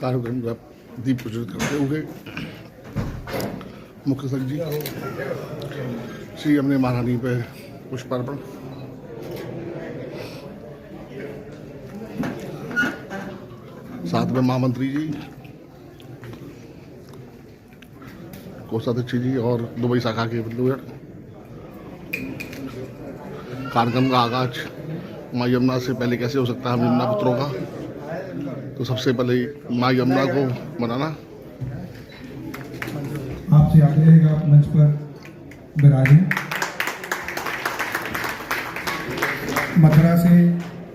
कार्यक्रम का दीप प्रज्वलित करते हुए मुख्य सचिव जी श्री हमने महारानी पे पुष्पार्पण। साथ में महामंत्री जी, कोषाध्यक्ष जी और दुबई शाखा के लोग। कार्यक्रम का आगाज माँ यमुना से पहले कैसे हो सकता है हम यमुना पुत्रों का, तो सबसे पहले माँ यमुना को मनाना। आपसे आग्रह है कि आप मंच पर विराजें। मथुरा से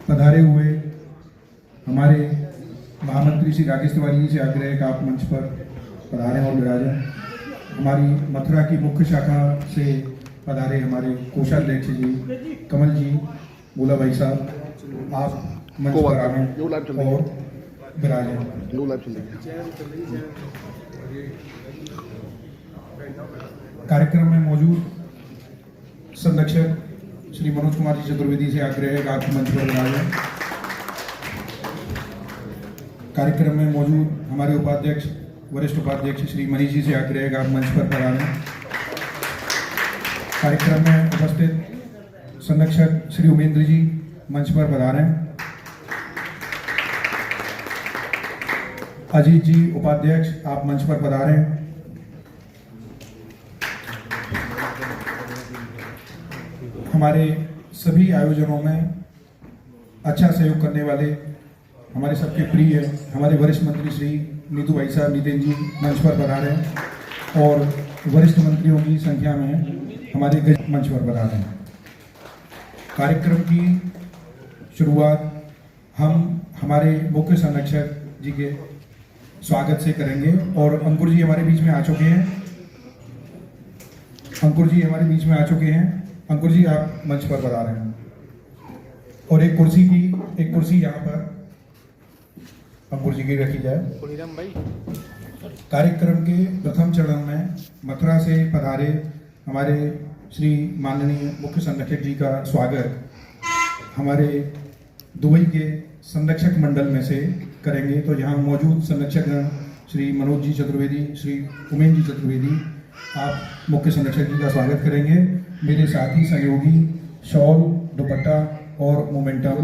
पधारे हुए हमारे महामंत्री श्री राकेश तिवारी जी से आग्रह है कि आप मंच पर पधारें और विराजें। हमारी मथुरा की मुख्य शाखा से पधारे हमारे कोषाध्यक्ष जी कमल जी, बोला भाई साहब, आप मंच पर आएं और विराजें। कार्यक्रम में मौजूद संरक्षक श्री मनोज कुमार जी चतुर्वेदी से आग्रह है कि आप मंच पर विराजें। कार्यक्रम में मौजूद हमारे उपाध्यक्ष, वरिष्ठ उपाध्यक्ष श्री मनीष जी से आग्रह है कि आप मंच पर पधारें। कार्यक्रम में उपस्थित संरक्षक श्री उमेंद्र जी मंच पर पधारें। अजीत जी उपाध्यक्ष, आप मंच पर पधारें। हमारे सभी आयोजनों में अच्छा सहयोग करने वाले हमारे सबके प्रिय हमारे वरिष्ठ मंत्री श्री नीतू भाई साहब, नितिन जी मंच पर पधारे और वरिष्ठ मंत्रियों की संख्या में हमारे मंच पर पधारे। कार्यक्रम की शुरुआत हम हमारे मुख्य संरक्षक जी के स्वागत से करेंगे और अंकुर जी हमारे बीच में आ चुके हैं। अंकुर जी हमारे बीच में आ चुके हैं। अंकुर जी आप मंच पर पधारे हैं और एक कुर्सी यहाँ पर अंकुर जी की रखी जाए। कार्यक्रम के प्रथम चरण में मथुरा से पधारे हमारे श्री माननीय मुख्य संरक्षक जी का स्वागत हमारे दुबई के संरक्षक मंडल में से करेंगे। तो यहाँ मौजूद संरक्षक श्री मनोज जी चतुर्वेदी, श्री उमेश जी चतुर्वेदी, आप मुख्य संरक्षक जी का स्वागत करेंगे। मेरे साथी सहयोगी शॉल, दुपट्टा और मोमेंटम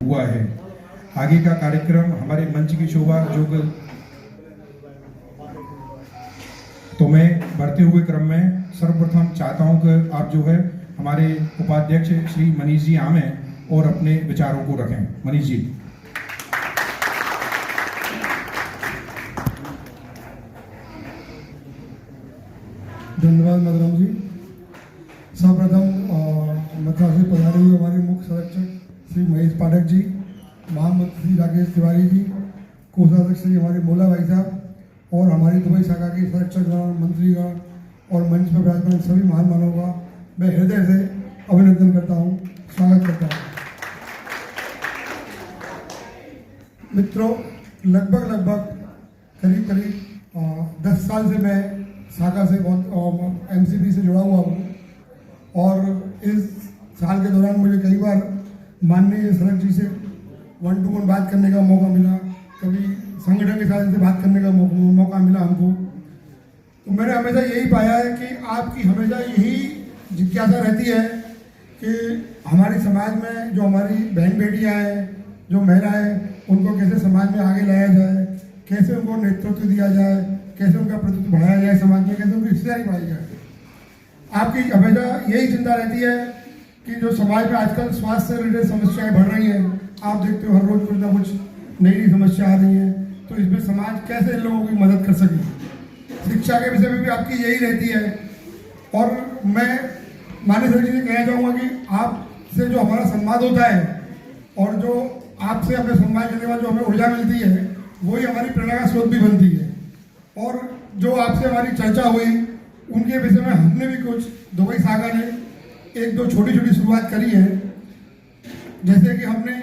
हुआ है। आगे का कार्यक्रम हमारे मंच की शोभा जो तो मैं बढ़ते हुए क्रम में सर्वप्रथम चाहता हूं कि आप जो है हमारे उपाध्यक्ष श्री मनीष जी आवें और अपने विचारों को रखें। मनीष जी। धन्यवाद मदराम जी। सर्वप्रथम मथुरा से पधारे हुए हमारे मुख्य संरक्षक श्री महेश पाठक जी, महामंत्री श्री राकेश तिवारी जी, कोषाध्यक्ष श्री हमारे मोला भाई साहब और हमारी दुबई शाखा के संरक्षकगण, मंत्रीगण और मंच पर विराजमान सभी महान मानवों का मैं हृदय से अभिनंदन करता हूँ, स्वागत करता हूँ। मित्रों, लगभग करीब 10 साल से मैं शाखा से बहुत एमसीपी से जुड़ा हुआ हूँ और इस साल के दौरान मुझे कई बार माननीय संरक्षक जी से 1-to-1 बात करने का मौका मिला, कभी संगठन के साथ से बात करने का मौका मिला हमको। तो मैंने हमेशा यही पाया है कि आपकी हमेशा यही जिज्ञासा रहती है कि हमारे समाज में जो हमारी बहन बेटियां हैं, जो महिलाएं हैं, उनको कैसे समाज में आगे लाया जाए, कैसे उनको नेतृत्व दिया जाए, कैसे उनका प्रतिनिधित्व बढ़ाया जाए समाज में, कैसे उनकी हिस्सेदारी बढ़ाई जाए। आपकी हमेशा यही चिंता रहती है कि जो समाज में आजकल स्वास्थ्य से रिलेटेड समस्याएं बढ़ रही हैं, आप देखते हो हर रोज कुछ ना कुछ नई नई समस्या आ रही है, तो इसमें समाज कैसे इन लोगों की मदद कर सके। शिक्षा के विषय में भी आपकी यही रहती है। और मैं माननीय सर जी से कहना चाहूँगा कि आपसे जो हमारा संवाद होता है और जो आपसे हमें संवाद करने वाली जो हमें ऊर्जा मिलती है, वही हमारी प्रेरणा का स्रोत भी बनती है। और जो आपसे हमारी चर्चा हुई उनके विषय में हमने भी कुछ दुबई शाखा ने एक दो छोटी छोटी शुरुआत करी है। जैसे कि हमने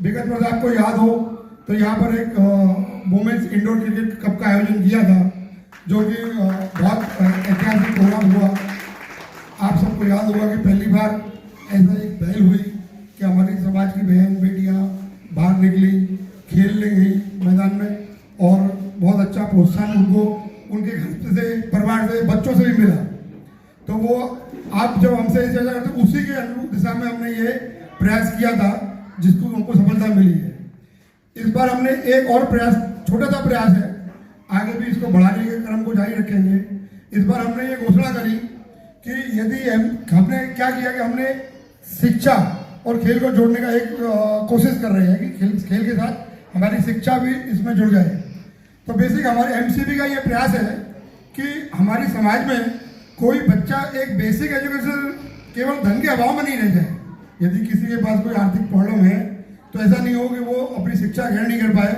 विगत वर्ष आपको याद हो तो यहाँ पर एक वुमेन्स इंडोर क्रिकेट कप का आयोजन किया था, जो कि बहुत ऐतिहासिक प्रोग्राम हुआ। आप सबको याद होगा कि पहली बार ऐसा एक पहल हुई कि हमारी समाज की बहन बेटियाँ बाहर निकली, खेलने गई मैदान में और बहुत अच्छा प्रोत्साहन उनको उनके घर से, परिवार से, बच्चों से भी मिला। तो वो आप जब हमसे चर्चा करते उसी के अनुरूप दिशा में हमने ये प्रयास किया था, जिसको हमको सफलता मिली है। इस बार हमने एक और प्रयास, छोटा सा प्रयास है, आगे भी इसको बढ़ाने के क्रम को जारी रखेंगे। इस बार हमने ये घोषणा करी कि यदि हमने क्या किया कि हमने शिक्षा और खेल को जोड़ने का एक कोशिश कर रहे हैं कि खेल के साथ हमारी शिक्षा भी इसमें जुड़ जाए। तो बेसिक हमारे एमसीबी का ये प्रयास है कि हमारी समाज में कोई बच्चा एक बेसिक एजुकेशन केवल धन के अभाव में नहीं रह जाए। यदि किसी के पास कोई आर्थिक प्रॉब्लम है तो ऐसा नहीं हो कि वो अपनी शिक्षा ग्रहण नहीं कर पाए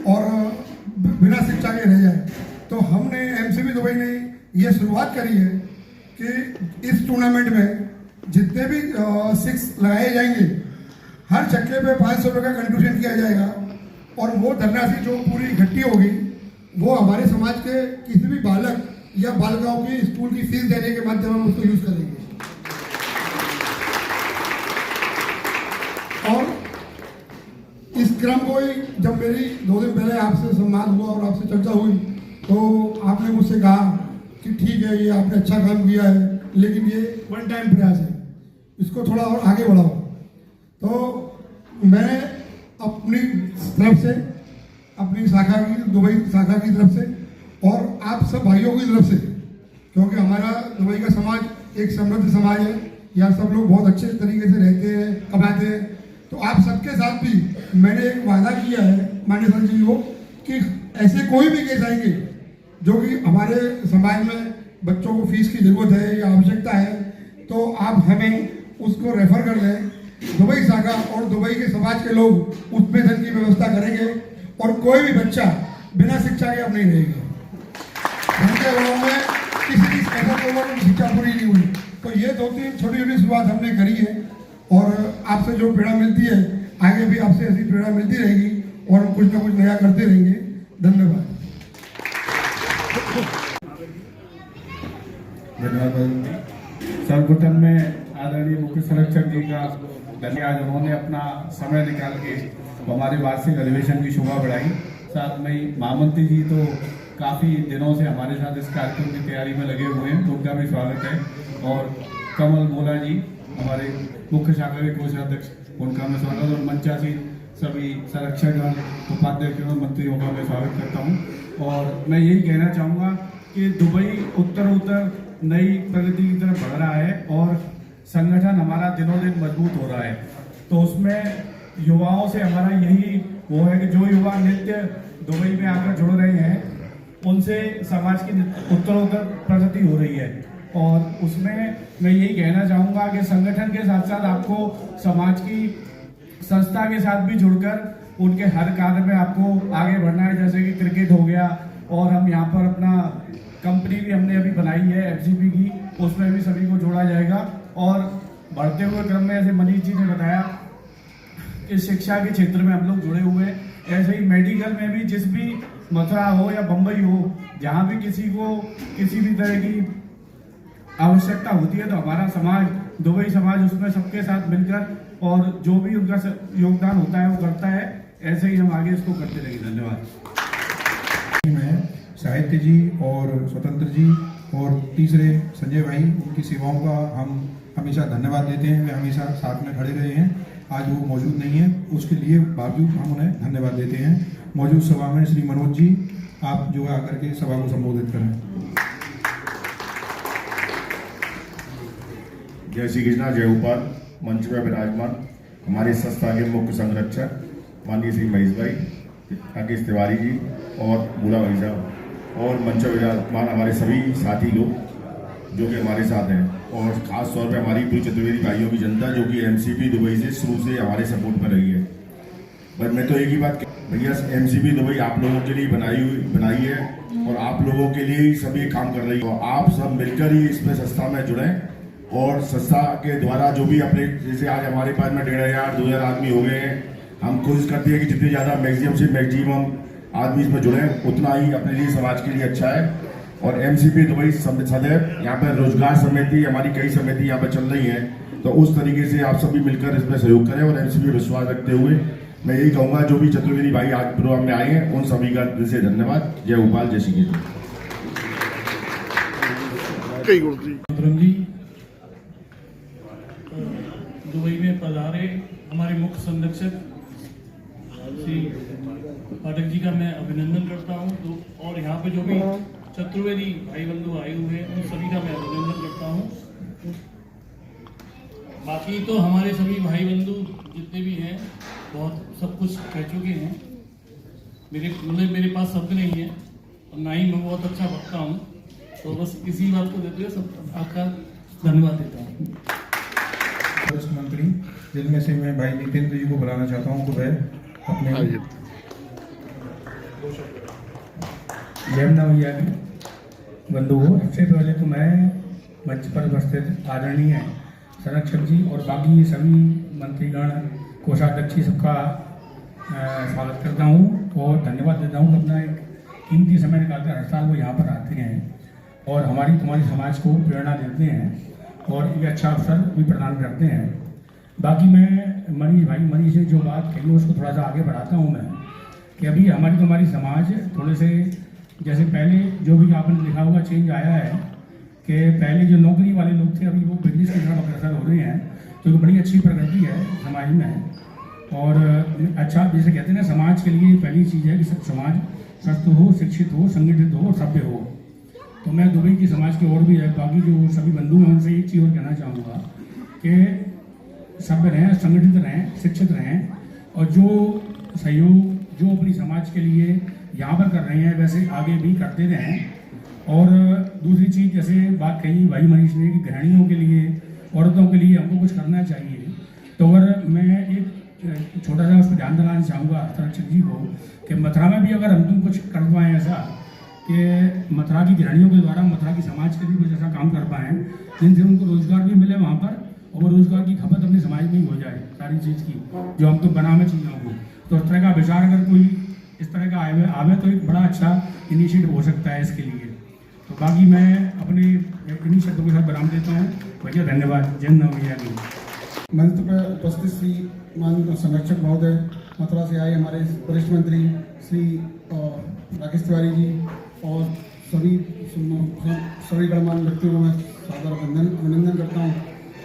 और बिना शिक्षा के रह जाए। तो हमने एमसीबी दुबई ने ये शुरुआत करी है कि इस टूर्नामेंट में जितने भी 6 लगाए जाएंगे, हर छक्के पे 500 रुपये का कंट्रीब्यूशन किया जाएगा और वो धनराशि जो पूरी इकट्ठी होगी वो हमारे समाज के किसी भी बालक या बालिकाओं की स्कूल की फीस देने के माध्यम हम उसको यूज करेंगे। और इस क्रम को ही जब मेरी 2 दिन पहले आपसे संवाद हुआ और आपसे चर्चा हुई तो आपने मुझसे कहा कि ठीक है, ये आपने अच्छा काम किया है, लेकिन ये वन टाइम प्रयास है, इसको थोड़ा और आगे बढ़ाओ। तो मैं अपनी तरफ से, अपनी शाखा की, दुबई शाखा की तरफ से और आप सब भाइयों की तरफ से, क्योंकि हमारा दुबई का समाज एक समृद्ध समाज है, यहाँ सब लोग बहुत अच्छे तरीके से रहते हैं, कमाते हैं। तो आप सबके साथ भी मैंने एक वादा किया है माननीय सर जी को कि ऐसे कोई भी केस आएंगे जो कि हमारे समाज में बच्चों को फीस की जरूरत है या आवश्यकता है, तो आप हमें उसको रेफर कर दें। दुबई शाखा और दुबई के समाज के लोग उसमें धन की व्यवस्था करेंगे और कोई भी बच्चा बिना शिक्षा के अब नहीं रहेगा। उनके घरों में किसी भी ऐसा लोगों की शिक्षा पूरी नहीं हुई। तो ये 2-3 छोटी छोटी शुरुआत हमने करी है और आपसे जो प्रेरणा मिलती है आगे भी आपसे ऐसी प्रेरणा मिलती रहेगी और हम कुछ ना कुछ नया करते रहेंगे। धन्यवाद। धन्यवाद। सर्वप्रथम में आदरणीय मुख्य संरक्षक जी का धन्यवाद, उन्होंने अपना समय निकाल के हमारे वार्षिक अधिवेशन की शोभा बढ़ाई। साथ में महामंत्री जी तो काफ़ी दिनों से हमारे साथ इस कार्यक्रम की तैयारी में लगे हुए हैं, तो उनका भी स्वागत है। और कमल मोला जी हमारे मुख्य शाखा के कोषाध्यक्ष, उनका मैं स्वागत, और मंचासीन सभी संरक्षकगण, उपाध्यक्षों, मंत्रियों का मैं स्वागत करता हूँ। और मैं यही कहना चाहूँगा कि दुबई उत्तरोत्तर नई प्रगति की तरफ बढ़ रहा है और संगठन हमारा दिनों दिन मजबूत हो रहा है। तो उसमें युवाओं से हमारा यही वो है कि जो युवा नित्य दुबई में आकर जुड़ रहे हैं उनसे समाज की उत्तरोत्तर प्रगति हो रही है। और उसमें मैं यही कहना चाहूँगा कि संगठन के साथ साथ आपको समाज की संस्था के साथ भी जुड़कर उनके हर कार्य में आपको आगे बढ़ना है। जैसे कि क्रिकेट हो गया, और हम यहाँ पर अपना कंपनी भी हमने अभी बनाई है एफसीपी की, उसमें भी सभी को जोड़ा जाएगा। और बढ़ते हुए क्रम में ऐसे मनीष जी ने बताया कि शिक्षा के क्षेत्र में हम लोग जुड़े हुए हैं, ऐसे ही मेडिकल में भी, जिस भी मथुरा हो या बम्बई हो, जहाँ भी किसी को किसी भी तरह की आवश्यकता होती है तो हमारा समाज, दुबई समाज, उसमें सबके साथ मिलकर और जो भी उनका योगदान होता है वो करता है। ऐसे ही हम आगे इसको करते रहेंगे। धन्यवाद। मैं साहित्य जी और स्वतंत्र जी और तीसरे संजय भाई, उनकी सेवाओं का हम हमेशा धन्यवाद देते हैं। वे हमेशा साथ में खड़े रहे हैं, आज वो मौजूद नहीं है, उसके लिए बावजूद हम उन्हें धन्यवाद देते हैं। मौजूद सभा में श्री मनोज जी, आप जो है आकर के सभा को संबोधित करें। जय श्री कृष्णा, जय गोपाल। मंच पर विराजमान हमारे संस्था के मुख्य संरक्षक माननीय श्री महेश भाई, राकेश तिवारी जी और भूला भाई साहब और मंच विराजमान हमारे सभी साथी लोग जो कि हमारे साथ हैं, और ख़ास तौर पे हमारी पूरी चतुर्वेदी भाइयों की जनता जो कि एमसीपी दुबई से शुरू से हमारे सपोर्ट पर रही है। पर मैं तो एक ही बात, भैया एमसीपी दुबई आप लोगों के लिए बनाई है और आप लोगों के लिए ही सभी काम कर रही है, और आप सब मिलकर ही इसमें संस्था में जुड़ें। और संस्था के द्वारा जो भी अपने, जैसे आज हमारे पास में 1500-2000 आदमी हो गए हैं, हम कोशिश करते हैं कि जितने ज़्यादा मैक्सिमम से मैक्सिमम आदमी इसमें जुड़ें, उतना ही अपने लिए समाज के लिए अच्छा है। और एमसीपी दुबई सदैव यहाँ पर रोजगार समिति, हमारी कई समिति यहाँ पर चल रही हैं, तो उस तरीके से आप सभी मिलकर इसमें सहयोग करें। और एमसीपी विश्वास रखते हुए मैं यही कहूँगा, जो भी चतुर्वेदी भाई आज प्रोग्राम में आए हैं उन सभी का दिल से धन्यवाद। जय भोपाल, जय श्री कृष्ण। कई गुरु जी दुबई में पधारे हमारे मुख्य संरक्षक श्री पाठक जी का मैं अभिनंदन करता हूं। तो और यहाँ पे जो भी चतुर्वेदी भाई बंधु आए हुए हैं उन सभी का मैं अभिनंदन करता हूं। बाकी तो हमारे सभी भाई बंधु जितने भी हैं बहुत सब कुछ कह चुके हैं। मेरे पास शब्द नहीं है और ना ही मैं बहुत अच्छा वक्ता हूँ, तो बस इसी बात को देते हुए सब आपका धन्यवाद देता हूँ। वरिष्ठ मंत्री जिनमें से मैं भाई नितेंद्र जी को बुलाना चाहता हूँ, तो वह अपने जयमना भैया बंधु हो। सबसे पहले तो मैं मंच पर उपस्थित आदरणीय संरक्षक जी और बाकी सभी मंत्रीगण, कोषाध्यक्ष सबका स्वागत करता हूँ और धन्यवाद देता हूँ कि अपना एक कीमती समय निकालकर हर साल वो यहाँ पर आते हैं और तुम्हारी समाज को प्रेरणा देते हैं और एक अच्छा अवसर भी प्रदान करते हैं। बाकी मैं मनीष से जो बात कही उसको थोड़ा सा आगे बढ़ाता हूँ मैं, कि अभी तुम्हारी समाज थोड़े से, जैसे पहले जो भी आपने देखा होगा चेंज आया है कि पहले जो नौकरी वाले लोग थे अभी वो बिजनेस की तरफ अग्रसर हो रहे हैं, तो बड़ी अच्छी प्रगति है समाज में। और अच्छा, जैसे कहते हैं ना, समाज के लिए पहली चीज़ है कि सब समाज स्वस्थ हो, शिक्षित हो, संगठित हो, सभ्य हो। तो मैं दुबई की समाज की ओर भी है, बाकी जो सभी बंधु हैं उनसे एक चीज़ और कहना चाहूँगा कि सभ्य रहें, संगठित रहें, शिक्षित रहें और जो सहयोग जो अपनी समाज के लिए यहाँ पर कर रहे हैं वैसे आगे भी करते रहें। और दूसरी चीज़, जैसे बात कही भाई मनीष ने कि गृहिणियों के लिए, औरतों के लिए हमको कुछ करना चाहिए, तो अगर मैं एक छोटा सा उस पर ध्यान दिलाना चाहूँगा संरक्षक जी को कि मथुरा में भी अगर हम कुछ कर पाएँ ऐसा कि मथुरा की गृहिणियों के द्वारा मथुरा की समाज के लिए कुछ ऐसा काम कर पाएँ जिनसे उनको रोजगार भी मिले वहाँ पर, और वो रोजगार की खपत अपने समाज में ही हो जाए सारी चीज़ की, जो हम तो बनावे चीज़ों को। तो इस तरह का विचार अगर कोई इस तरह का आवे तो एक बड़ा अच्छा इनिशिएटिव हो सकता है इसके लिए। तो बाकी मैं अपने इन्हीं शब्दों के साथ विराम देता हूँ। भैया धन्यवाद। जय नव भैया। मंच पर उपस्थित श्री मान संरक्षक महोदय, मथुरा से आए हमारे वरिष्ठ मंत्री श्री राकेश तिवारी जी और सभी गणमान्य व्यक्तियों को मैं सादर अभिनंदन करता हूँ।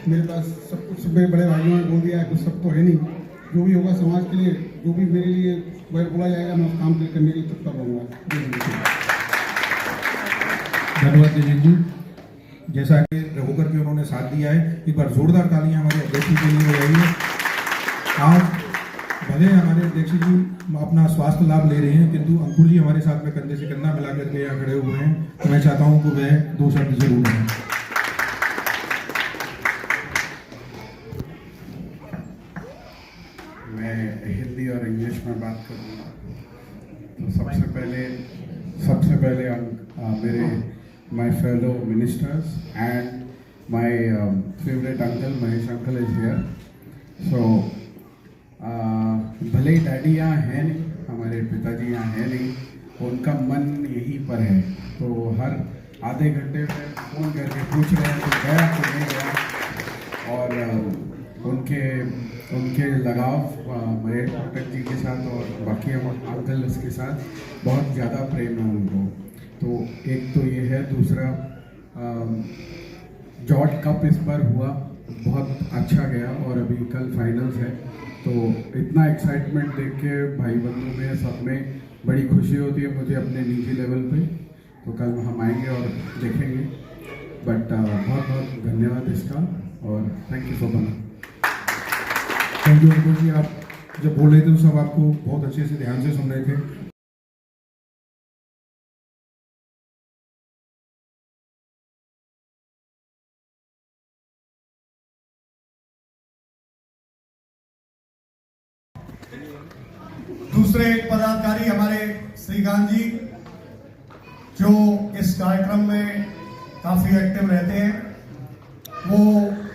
मेरे पास सब कुछ मेरे बड़े भाइयों ने बोल दिया है, कुछ सब तो है नहीं। जो भी होगा समाज के लिए, जो भी मेरे लिए वह बोला जाएगा, मैं उस काम करने के लिए तत्पर रहूँगा। धन्यवाद जी। जैसा कि होकर के उन्होंने साथ दिया है, एक बार जोरदार तालियां हमारे अध्यक्ष जी के लिए हो रही है। आज भले हमारे अध्यक्ष जी अपना स्वास्थ्य लाभ ले रहे हैं, किंतु अंकुर जी हमारे साथ में कंधे से कंधा मिला करके यहाँ खड़े हुए हैं, तो मैं चाहता हूँ कि वह दो शब्द जरूर हैं। मैं हिंदी और इंग्लिश में बात करूँगा। तो सबसे पहले मेरे my fellow ministers and my favorite uncle Mahesh uncle is here. So भले ही डैडी यहाँ है नहीं, हमारे पिताजी यहाँ है नहीं, उनका मन यहीं पर है, तो हर आधे घंटे में फ़ोन करके पूछ रहे हैं कि गया तो नहीं गया। और उनके लगाव महेश पाठक जी के साथ और बाकी अंकल्स के साथ बहुत ज़्यादा प्रेम है उनको। तो एक तो ये है, दूसरा जॉर्ज कप इस बार हुआ, बहुत अच्छा गया और अभी कल फाइनल्स है। तो इतना एक्साइटमेंट देख के भाई बंधु में सब में बड़ी खुशी होती है मुझे अपने निजी लेवल पे। तो कल हम आएंगे और देखेंगे। बट बहुत बहुत धन्यवाद इसका और thank you for coming. Thank you Ankur ji, आप जब बोल रहे थे तो सब आपको बहुत अच्छे से ध्यान से सुन रहे थे। दूसरे एक पदाधिकारी हमारे श्रीकांत जी, जो इस कार्यक्रम में काफी एक्टिव रहते हैं। वो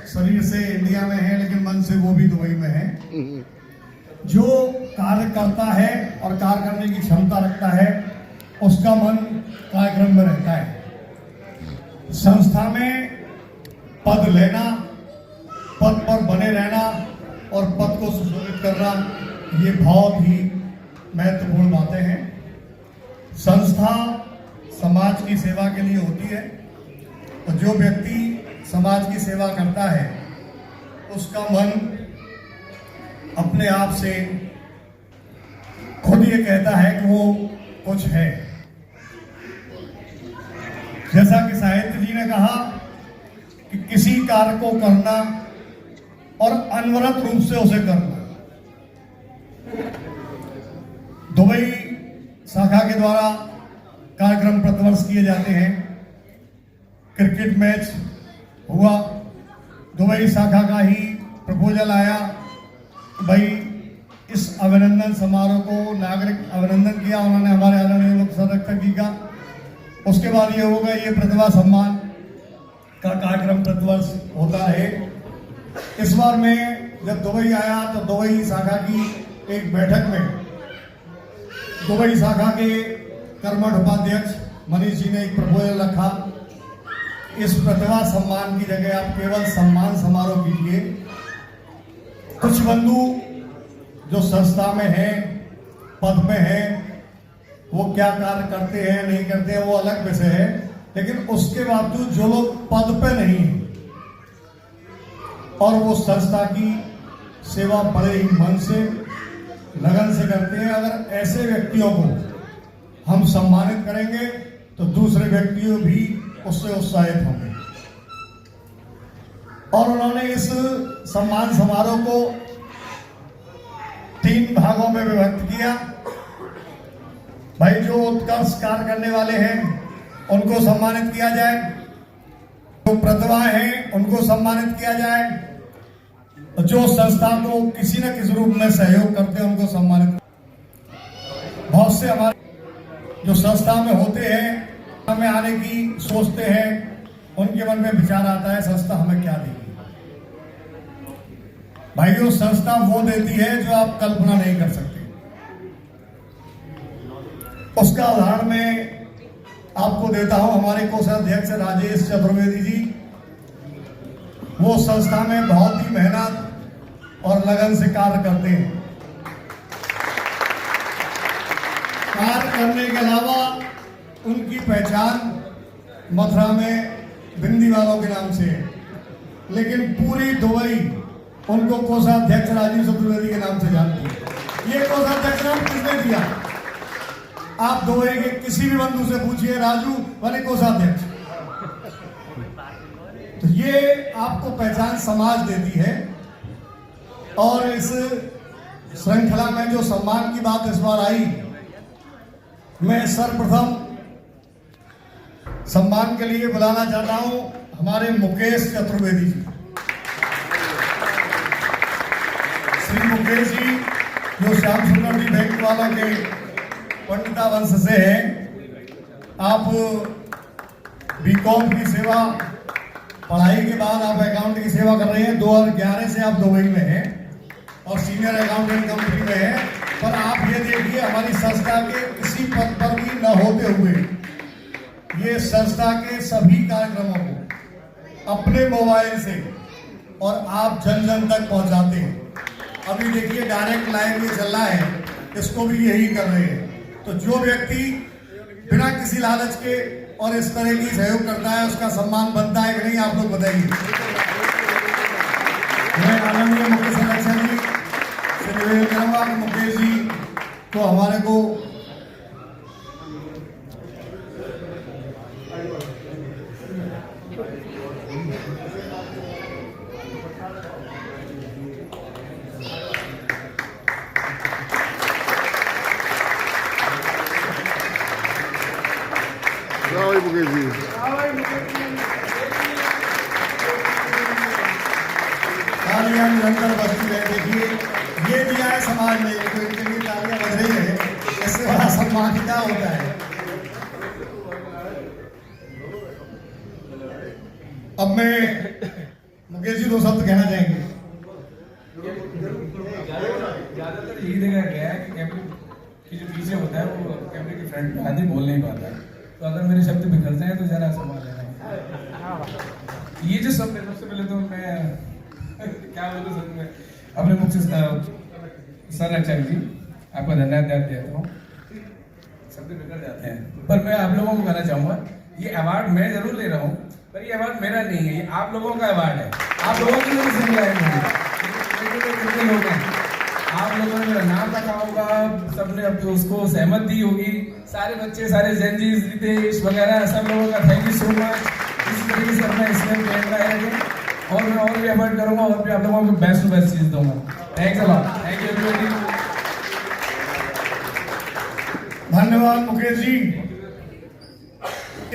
शरीर से इंडिया में है लेकिन मन से वो भी दुबई में है। जो कार्य करता है और कार्य करने की क्षमता रखता है, उसका मन कार्यक्रम में रहता है। संस्था में पद लेना, पद पर बने रहना और पद को सुशोभित करना, ये बहुत ही महत्वपूर्ण बातें हैं। संस्था समाज की सेवा के लिए होती है और जो व्यक्ति समाज की सेवा करता है उसका मन अपने आप से खुद ये कहता है कि वो कुछ है। जैसा कि साहित्य जी ने कहा कि किसी कार्य को करना और अनवरत रूप से उसे करना। दुबई शाखा के द्वारा कार्यक्रम प्रतिवर्ष किए जाते हैं। क्रिकेट मैच हुआ, दुबई शाखा का ही प्रपोजल आया, भाई इस अभिनंदन समारोह को नागरिक अभिनंदन किया उन्होंने हमारे आदरणीय मुख्य संरक्षक जी का। उसके बाद ये होगा, ये प्रतिभा सम्मान का कार्यक्रम प्रतिवर्ष होता है। इस बार मैं जब दुबई आया तो दुबई शाखा की एक बैठक में दुबई शाखा के कर्मठ उपाध्यक्ष मनीष जी ने एक प्रपोजल रखा, इस प्रतिभा सम्मान की जगह आप केवल सम्मान समारोह कीजिए। कुछ बंधु जो संस्था में हैं, पद में हैं, वो क्या कार्य करते हैं नहीं करते हैं वो अलग विषय है, लेकिन उसके बावजूद जो लोग पद पे नहीं हैं और वो संस्था की सेवा बड़े ही मन से लगन से करते हैं, अगर ऐसे व्यक्तियों को हम सम्मानित करेंगे तो दूसरे व्यक्तियों भी उससे उत्साहित होंगे। और उन्होंने इस सम्मान समारोह को 3 भागों में विभक्त किया। भाई जो उत्कर्ष कार्य करने वाले हैं उनको सम्मानित किया जाए, जो प्रतिभा हैं उनको सम्मानित किया जाए, जो संस्था को किसी न किसी रूप में सहयोग करते हैं उनको सम्मानित। बहुत से हमारे जो संस्था में होते हैं, हमें आने की सोचते हैं, उनके मन में विचार आता है संस्था हमें क्या देगी। भाइयों, संस्था वो देती है जो आप कल्पना नहीं कर सकते। उसका उदाहरण मैं आपको देता हूं। हमारे कोषाध्यक्ष राजेश चतुर्वेदी जी, वो संस्था में बहुत ही मेहनत और लगन से कार्य करते हैं। कार्य करने के अलावा उनकी पहचान मथुरा में बिंदी वालों के नाम से है, लेकिन पूरी दुबई उनको कोषाध्यक्ष राजीव चतुर्वेदी के नाम से जानती है। ये कोषाध्यक्ष नाम किसने दिया? आप दुबई के किसी भी बंधु से पूछिए, राजू वाले कोषाध्यक्ष। तो ये आपको पहचान समाज देती है। और इस श्रृंखला में जो सम्मान की बात इस बार आई, मैं सर्वप्रथम सम्मान के लिए बुलाना चाहता हूं हमारे मुकेश चतुर्वेदी जी। श्री मुकेश जी जो श्याम सुंदर जी बैंक वालों के पंडिता वंश से हैं। आप बीकॉम की सेवा, पढ़ाई के बाद आप अकाउंट की सेवा कर रहे हैं। 2011 से आप दुबई में हैं और सीनियर अकाउंटेंट कंपनी में हैं। पर आप ये देखिए, हमारी संस्था के किसी पद पर भी न होते हुए ये संस्था के सभी कार्यक्रमों को अपने मोबाइल से और आप जन जन तक पहुंचाते हैं। अभी देखिए डायरेक्ट लाइव ये चल रहा है, इसको भी यही कर रहे हैं। तो जो व्यक्ति बिना किसी लालच के और इस तरह की सहयोग करता है उसका सम्मान बनता है कि नहीं, आप लोग बताइए। मैं आनंदीय मुख्य संरक्षक जी से निवेदन करूंगा कि मुकेश जी को हमारे को मुकेश जी। तालियां निरंतर बजती रहे। देखिए ये दिया है समाज ने, तो इनके लिए तालियां बज रही है, इससे बड़ा सम्मान क्या होता है। अब मैं मुकेश जी 2 शब्द कहना चाहेंगे। ज्यादातर यही देखा गया है कि कैमरे के जो पीछे होता है वो कैमरे के फ्रंट पे आदमी बोल नहीं पाता है, तो अगर मेरे शब्द बिखर जाए तो जरा संभाल लेना। ये जो शब्द है, सबसे पहले तो मैं क्या बोलूं सर, मैं अपने मुख्य संरक्षक जी आपको धन्यवाद देता हूँ। शब्द बिखर जाते हैं, पर मैं आप लोगों को कहना चाहूँगा ये अवार्ड मैं जरूर ले रहा हूँ, पर ये अवार्ड मेरा नहीं है, ये आप लोगों का अवार्ड है। आप लोगों के लिए जिम्मेदारी है, कितने लोग हैं, आप लोगों ने मेरा नाम रखा होगा, सबने अब उसको सहमत दी होगी, सारे बच्चे, सारे जैनजीज, रितेश वगैरह सब लोगों का थैंक यू सो मच। इस तरीके से अपना इसमें प्रेरणा है और मैं और भी एफर्ट करूंगा और भी आप लोगों को बेस्ट टू बेस्ट चीज दूंगा। Thanks a lot, thank you everybody. धन्यवाद मुकेश जी।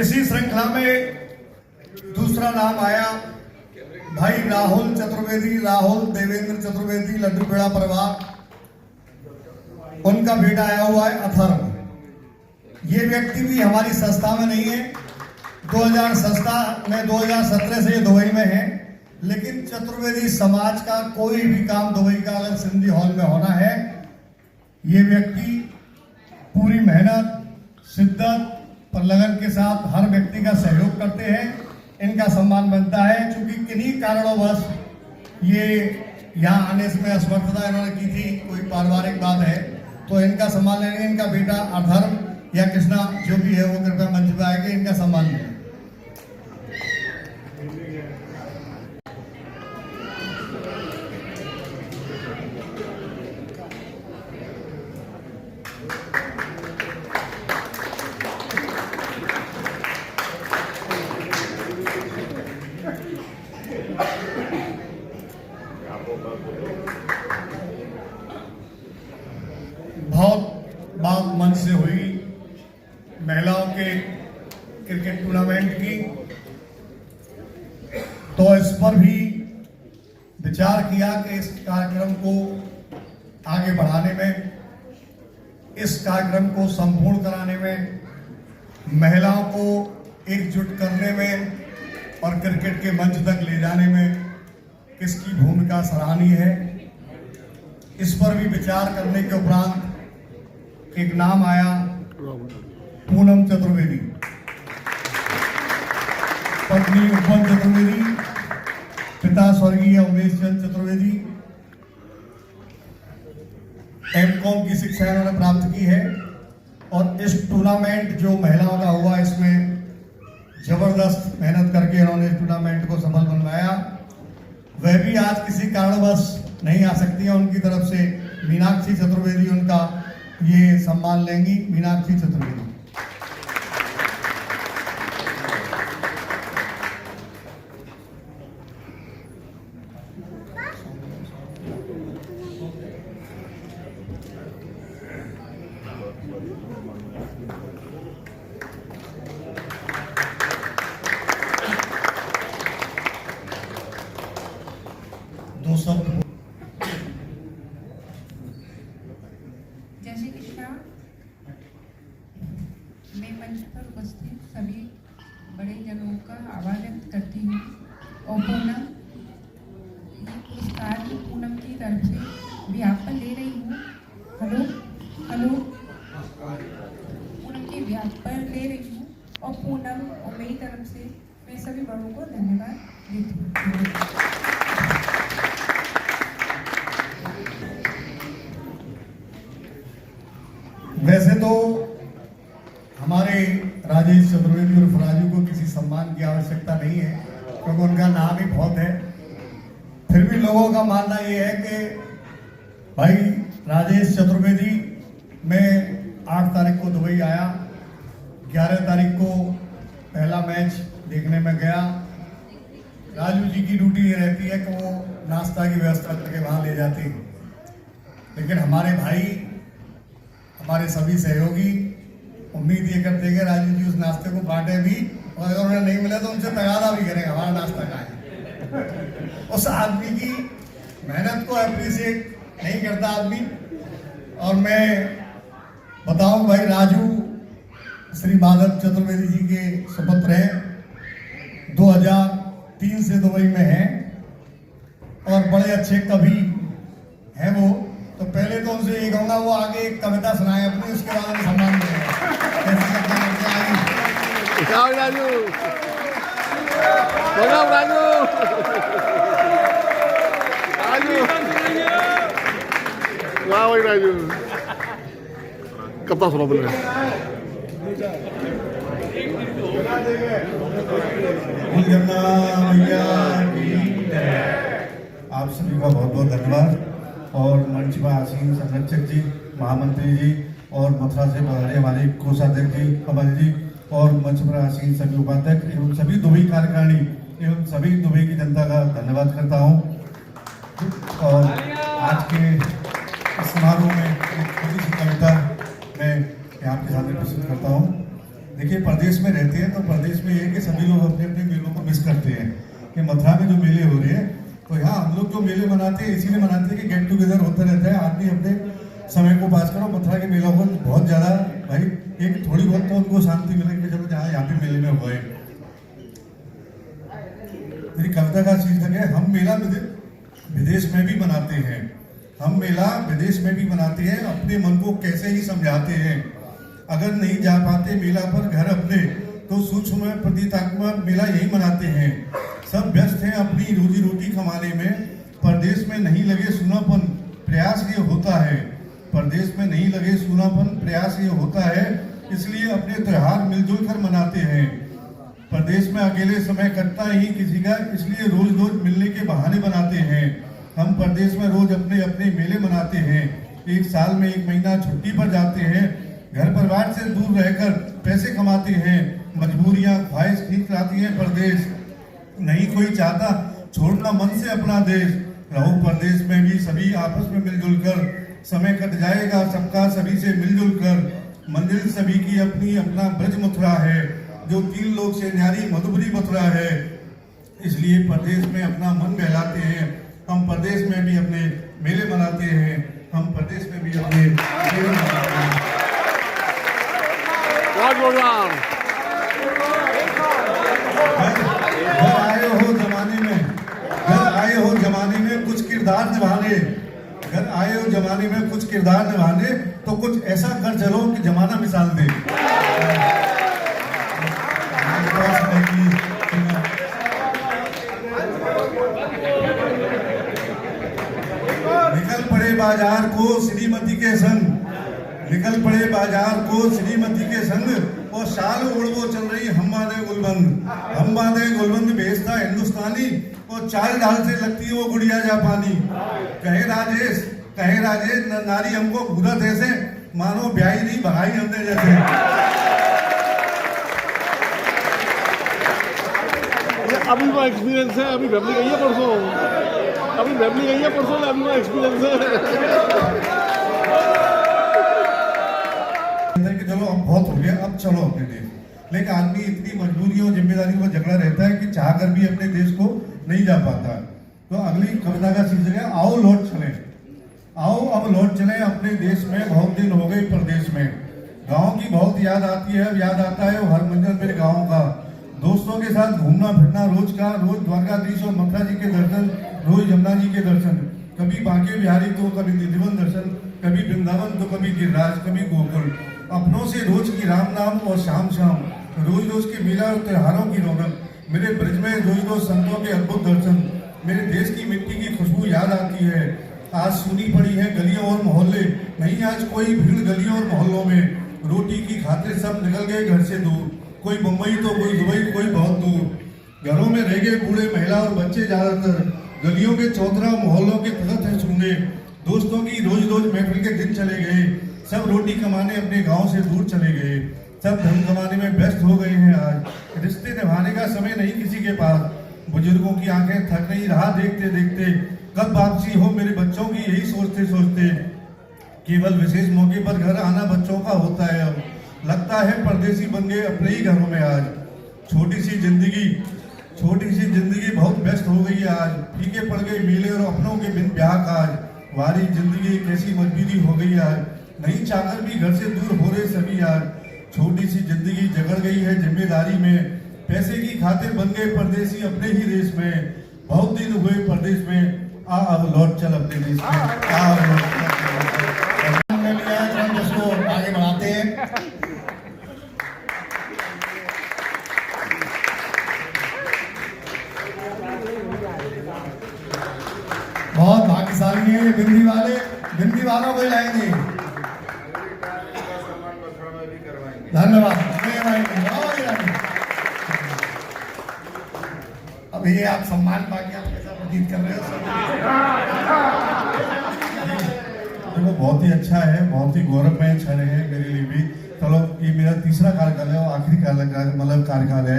इसी श्रृंखला में दूसरा नाम आया भाई राहुल चतुर्वेदी, राहुल देवेंद्र चतुर्वेदी, लड्डू पेड़ा परिवार, उनका बेटा आया हुआ है अथर्व। ये व्यक्ति भी हमारी संस्था में नहीं है, 2017 से ये दुबई में है, लेकिन चतुर्वेदी समाज का कोई भी काम दुबई का अगर सिंधी हॉल में होना है, ये व्यक्ति पूरी मेहनत, शिद्दत और लगन के साथ हर व्यक्ति का सहयोग करते हैं। इनका सम्मान बनता है, क्योंकि किन्हीं कारणोंवश ये यहाँ आने में असमर्थता इन्होंने की थी, कोई पारिवारिक बात है, तो इनका सम्मान लेंगे। इनका बेटा अधर्म या कृष्णा जो भी है वो कृपया मंच पर आएंगे, इनका सम्मान लेंगे। बहुत बात मन से हुई महिलाओं के क्रिकेट टूर्नामेंट की, तो इस पर भी विचार किया कि इस कार्यक्रम को आगे बढ़ाने में, इस कार्यक्रम को संपूर्ण कराने में, महिलाओं को एकजुट करने में और क्रिकेट के मंच तक ले जाने में किसकी भूमिका सराहनीय है, इस पर भी विचार करने के उपरांत एक नाम आया पूनम चतुर्वेदी, पत्नी उपवन चतुर्वेदी, पिता स्वर्गीय उमेश चंद चतुर्वेदी। एमकॉम की शिक्षा इन्होंने प्राप्त की है और इस टूर्नामेंट जो महिलाओं का हुआ, इसमें जबरदस्त मेहनत करके इन्होंने इस टूर्नामेंट को सफल बनवाया। वह भी आज किसी कारणवश नहीं आ सकती है, उनकी तरफ से मीनाक्षी चतुर्वेदी उनका ये सम्मान लेंगी। मीनाक्षी चतुर्वेदी। दो शब्द। जय श्री कृष्णा। मैं मंच पर उपस्थित सभी बड़े जनों का आभार व्यक्त करती हूँ और पूनम, ये पुरस्कार भी पूनम की तरफ से व्यापन ले रही हूँ। हेलो हेलो, पूनम के व्यापन ले रही हूँ और पूनम और मेरी तरफ से मैं सभी बड़ों को धन्यवाद देती हूँ। वैसे तो हमारे राजेश चतुर्वेदी और राजू को किसी सम्मान की आवश्यकता नहीं है, क्योंकि उनका नाम ही बहुत है। फिर भी लोगों का मानना ये है कि भाई राजेश चतुर्वेदी, मैं 8 तारीख को दुबई आया, 11 तारीख को पहला मैच देखने में गया। राजू जी की ड्यूटी ये रहती है कि वो नाश्ता की व्यवस्था करके वहाँ ले जाते हैं, लेकिन हमारे भाई, हमारे सभी सहयोगी उम्मीद ये करते हैं कि राजू जी उस नाश्ते को बांटे भी, और अगर उन्हें नहीं मिला तो उनसे तगादा भी करेंगे हमारा नाश्ता कहाँ है। उस आदमी की मेहनत को अप्रिशिएट नहीं करता आदमी। और मैं बताऊं भाई, राजू श्री माधव चतुर्वेदी जी के सुपुत्र हैं, 2003 से दुबई में हैं और बड़े अच्छे कवि हैं वो। तो पहले तो उनसे ये कहूँगा वो आगे एक कविता सुनाए अपनी, उसके बाद हम सम्मान देंगे। राजू राजू वाह भाई राजू कब तक सुनो बोले आप सभी का बहुत बहुत धन्यवाद। और मंच पर आसीन संरक्षक जी, महामंत्री जी और मथुरा से पधारे हमारे कोषाध्यक्ष जी कमल जी और मंच पर आसीन सभी उपाध्यक्ष एवं सभी दुबई कार्यकारिणी एवं सभी दुबई की जनता का धन्यवाद करता हूं। और आज के इस समारोह में एक छोटी सी कविता मैं आपके सामने प्रस्तुत करता हूं। देखिए, प्रदेश में रहते हैं तो प्रदेश में ये कि सभी लोग अपने अपने मेलों को मिस करते हैं कि मथुरा में जो मेले हो रहे हैं, तो यहाँ हम लोग जो मेले मनाते हैं इसीलिए मनाते हैं कि गेट टुगेदर होता रहता है, आदमी अपने समय को पास करो। मथुरा के मेलों को बहुत ज़्यादा भाई एक थोड़ी बहुत तो उनको शांति मिले कि चलो जहाँ यहाँ पे मेले में हुए। मेरी कविता का शीर्षक है हम मेला विदेश में भी मनाते हैं। हम मेला विदेश में भी मनाते हैं, अपने मन को कैसे ही समझाते हैं। अगर नहीं जा पाते मेला पर घर अपने, तो सूक्ष्म प्रतीकात्मक मेला यही मनाते हैं। सब व्यस्त हैं अपनी रोजी रोटी कमाने में, परदेश में नहीं लगे सूनापन प्रयास ये होता है। परदेश में नहीं लगे सूनापन प्रयास ये होता है, इसलिए अपने त्योहार मिलजुल कर मनाते हैं। परदेश में अकेले समय कटता ही किसी का, इसलिए रोज रोज मिलने के बहाने बनाते हैं। हम परदेश में रोज अपने अपने मेले मनाते हैं। एक साल में एक महीना छुट्टी पर जाते हैं, घर परिवार से दूर रहकर पैसे कमाते हैं। मजबूरियां ख्वाहिश खींच लाती हैं परदेश, नहीं कोई चाहता छोड़ना मन से अपना देश। रहो परदेश में भी सभी आपस में मिलजुल कर, समय कट जाएगा सबका सभी से मिलजुल कर। मंजिल सभी की अपनी अपना ब्रज मथुरा है, जो 3 लोग से न्यारी मधुबरी मथुरा है। इसलिए परदेश में अपना मन बहलाते हैं, हम परदेश में भी अपने मेले मनाते हैं। हम परदेश में भी अपने मेले मनाते हैं। घर आए हो जमाने में, घर आए हो जमाने में कुछ किरदार निभाने, घर आए हो जमाने में कुछ किरदार निभाने, तो कुछ ऐसा कर चलो कि जमाना मिसाल दे। निकल पड़े बाजार को श्रीमती के संग, निकल पड़े बाजार को श्रीमती के संग, और शाल उड़वो चल रही हम बांधे गुलबंद। हम बांधे गुलबंद भेजता हिंदुस्तानी, और चाल ढाल से लगती है वो गुड़िया जापानी। कहे राजेश नारी हमको घूरत ऐसे, मानो ब्याही नहीं भगाई हमने जैसे। अभी वो एक्सपीरियंस है, अभी फैमिली गई है परसों, अभी फैमिली गई है परसों, अभी वो एक्सपीरियंस है कि चलो अब बहुत हो गया, अब चलो अपने देश। लेकिन आदमी इतनी मजबूरियों जिम्मेदारियों में झगड़ा रहता है कि चाहकर भी अपने देश को नहीं जा पाता। तो अगली कविता का शीर्षक है आओ लौट चले। आओ अब लौट चले अपने देश में, बहुत दिन हो गए प्रदेश में। गांव की बहुत याद आती है, याद आता है हर मंजिल मेरे गाँव का। दोस्तों के साथ घूमना फिरना रोज का, रोज द्वारकाधीश और मथुरा जी के दर्शन, रोज यमुना जी के दर्शन। कभी बांके बिहारी तो कभी निधिवन दर्शन, कभी वृंदावन तो कभी गिरिराज, कभी गोकुल। अपनों से रोज की राम नाम और शाम शाम, रोज रोज के मेला और त्योहारों की रौनक। मेरे ब्रज में रोज रोज संतों के अद्भुत दर्शन। मेरे देश की मिट्टी की खुशबू याद आती है। आज सुनी पड़ी है गलियों और मोहल्ले, नहीं आज कोई भीड़ गलियों और मोहल्लों में। रोटी की खातिर सब निकल गए घर से दूर, कोई मुंबई तो कोई दुबई, कोई बहुत दूर। घरों में रह गए बूढ़े महिला और बच्चे ज्यादातर, गलियों के चौतरा मोहल्लों के तख्त है सुनने। दोस्तों की रोज रोज महफिल के दिन चले गए, सब रोटी कमाने अपने गांव से दूर चले गए। सब धन कमाने में व्यस्त हो गए हैं आज, रिश्ते निभाने का समय नहीं किसी के पास। बुजुर्गों की आंखें थक नहीं रहा देखते देखते, कब वापसी हो मेरे बच्चों की यही सोचते सोचते। केवल विशेष मौके पर घर आना बच्चों का होता है अब, लगता है परदेसी बन गए अपने ही घरों में आज। छोटी सी जिंदगी बहुत व्यस्त हो गई है आज। फीके पड़ गए मेले और अपनों के बिन ब्याह काज। वारी जिंदगी कैसी मजबूरी हो गई आज। नहीं चाहकर भी घर से दूर हो रहे सभी आज। छोटी सी जिंदगी जगड़ गई है जिम्मेदारी में। पैसे की खातिर बन गए परदेसी अपने ही देश में। बहुत दिन हुए परदेश में, अब लौट चल अपने देश में। उसको आगे बढ़ाते हैं। बहुत भाग्यशाली है ये बिंदी वालों को लाएंगे। धन्यवाद। अब ये आप सम्मान पाके आप कैसा प्रतीत कर रहे हो? वो बहुत ही अच्छा है, बहुत ही गौरवमय क्षण है मेरे लिए भी। चलो ये मेरा तीसरा कार्यकाल है और आखिरी कार्यकाल है।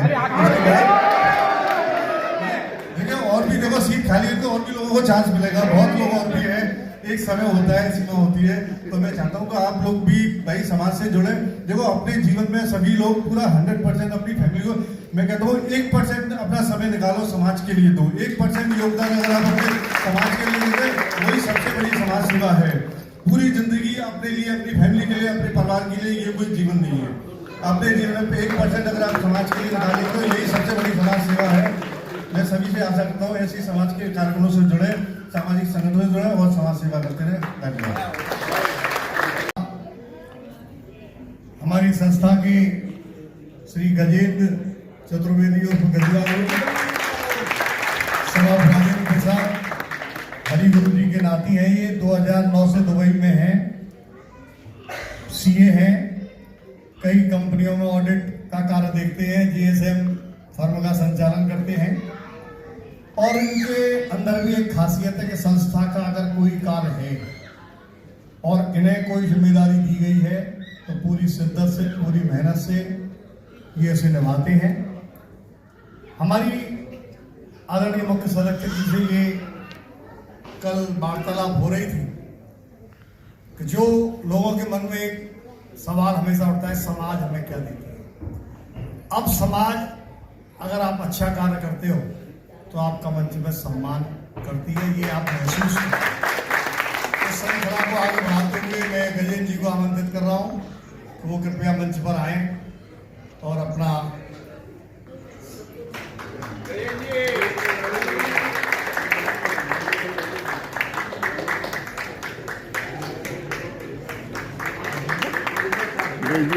देखो और भी देखो सीट खाली है तो और भी लोगों को चांस मिलेगा। बहुत लोग और भी है, एक समय होता है, सीमा होती है। तो मैं चाहता हूँ कि आप लोग भी भाई समाज से जुड़े। देखो अपने जीवन में सभी लोग पूरा 100% अपनी फैमिली को, मैं कहता हूँ 1% अपना समय निकालो समाज के लिए दो। 1% योगदान अगर आप अपने समाज के लिए देते वही सबसे बड़ी समाज सेवा है। पूरी जिंदगी अपने लिए, अपनी फैमिली के लिए, अपने परिवार के लिए ये कोई जीवन नहीं है। अपने जीवन में 1% अगर आप समाज के लिए निकालेंगे तो यही सबसे बड़ी समाज सेवा है। मैं सभी से आशा करता हूँ ऐसी समाज के कार्यक्रमों से जुड़े, सामाजिक संगठनों से जुड़े और समाज सेवा करते रहे। धन्यवाद। हमारी संस्था के श्री गजेंद्र चतुर्वेदी और गजवाल सभा राजेंद्र प्रसाद हरि गुरु जी के नाती हैं। ये 2009 से दुबई में हैं, सीए हैं, कई कंपनियों में ऑडिट का कार्य देखते हैं, जीएसएम फर्म का संचालन करते हैं। और इनके अंदर भी एक खासियत है कि संस्था का अगर कोई कार्य है और इन्हें कोई जिम्मेदारी दी गई है तो पूरी शिद्दत से, पूरी मेहनत से ये उसे निभाते हैं। हमारी आदरणीय मुख्य संरक्षक जी से ये कल वार्तालाप हो रही थी कि जो लोगों के मन में एक सवाल हमेशा उठता है, समाज हमें क्या देती है। अब समाज अगर आप अच्छा कार्य करते हो तो आपका मंच में सम्मान करती है, ये आप महसूस करें। इस श्रृंखला को आगे बढ़ाते हुए मैं गजेंद्र जी को आमंत्रित कर रहा हूँ कि वो कृपया मंच पर आए और अपना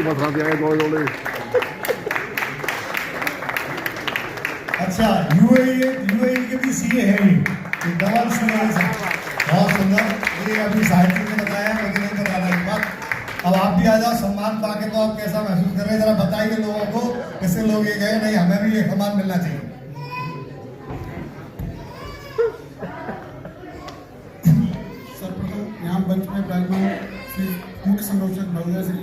बता दिया है जोड़े। अच्छा यूएई के भी सीए है ये डबल सीए। बहुत सुंदर। ये अभी साहित्य ने बताया, लेकिन नहीं बताना एक बात। अब आप भी आ जाओ सम्मान पाके, तो आप कैसा महसूस कर रहे हैं जरा बताइए लोगों को। कैसे लोग ये गए नहीं हमें भी ये सम्मान मिलना चाहिए। सर्वप्रथम यहाँ मंच में विराजमान श्री मुख्य संरक्षक महोदय श्री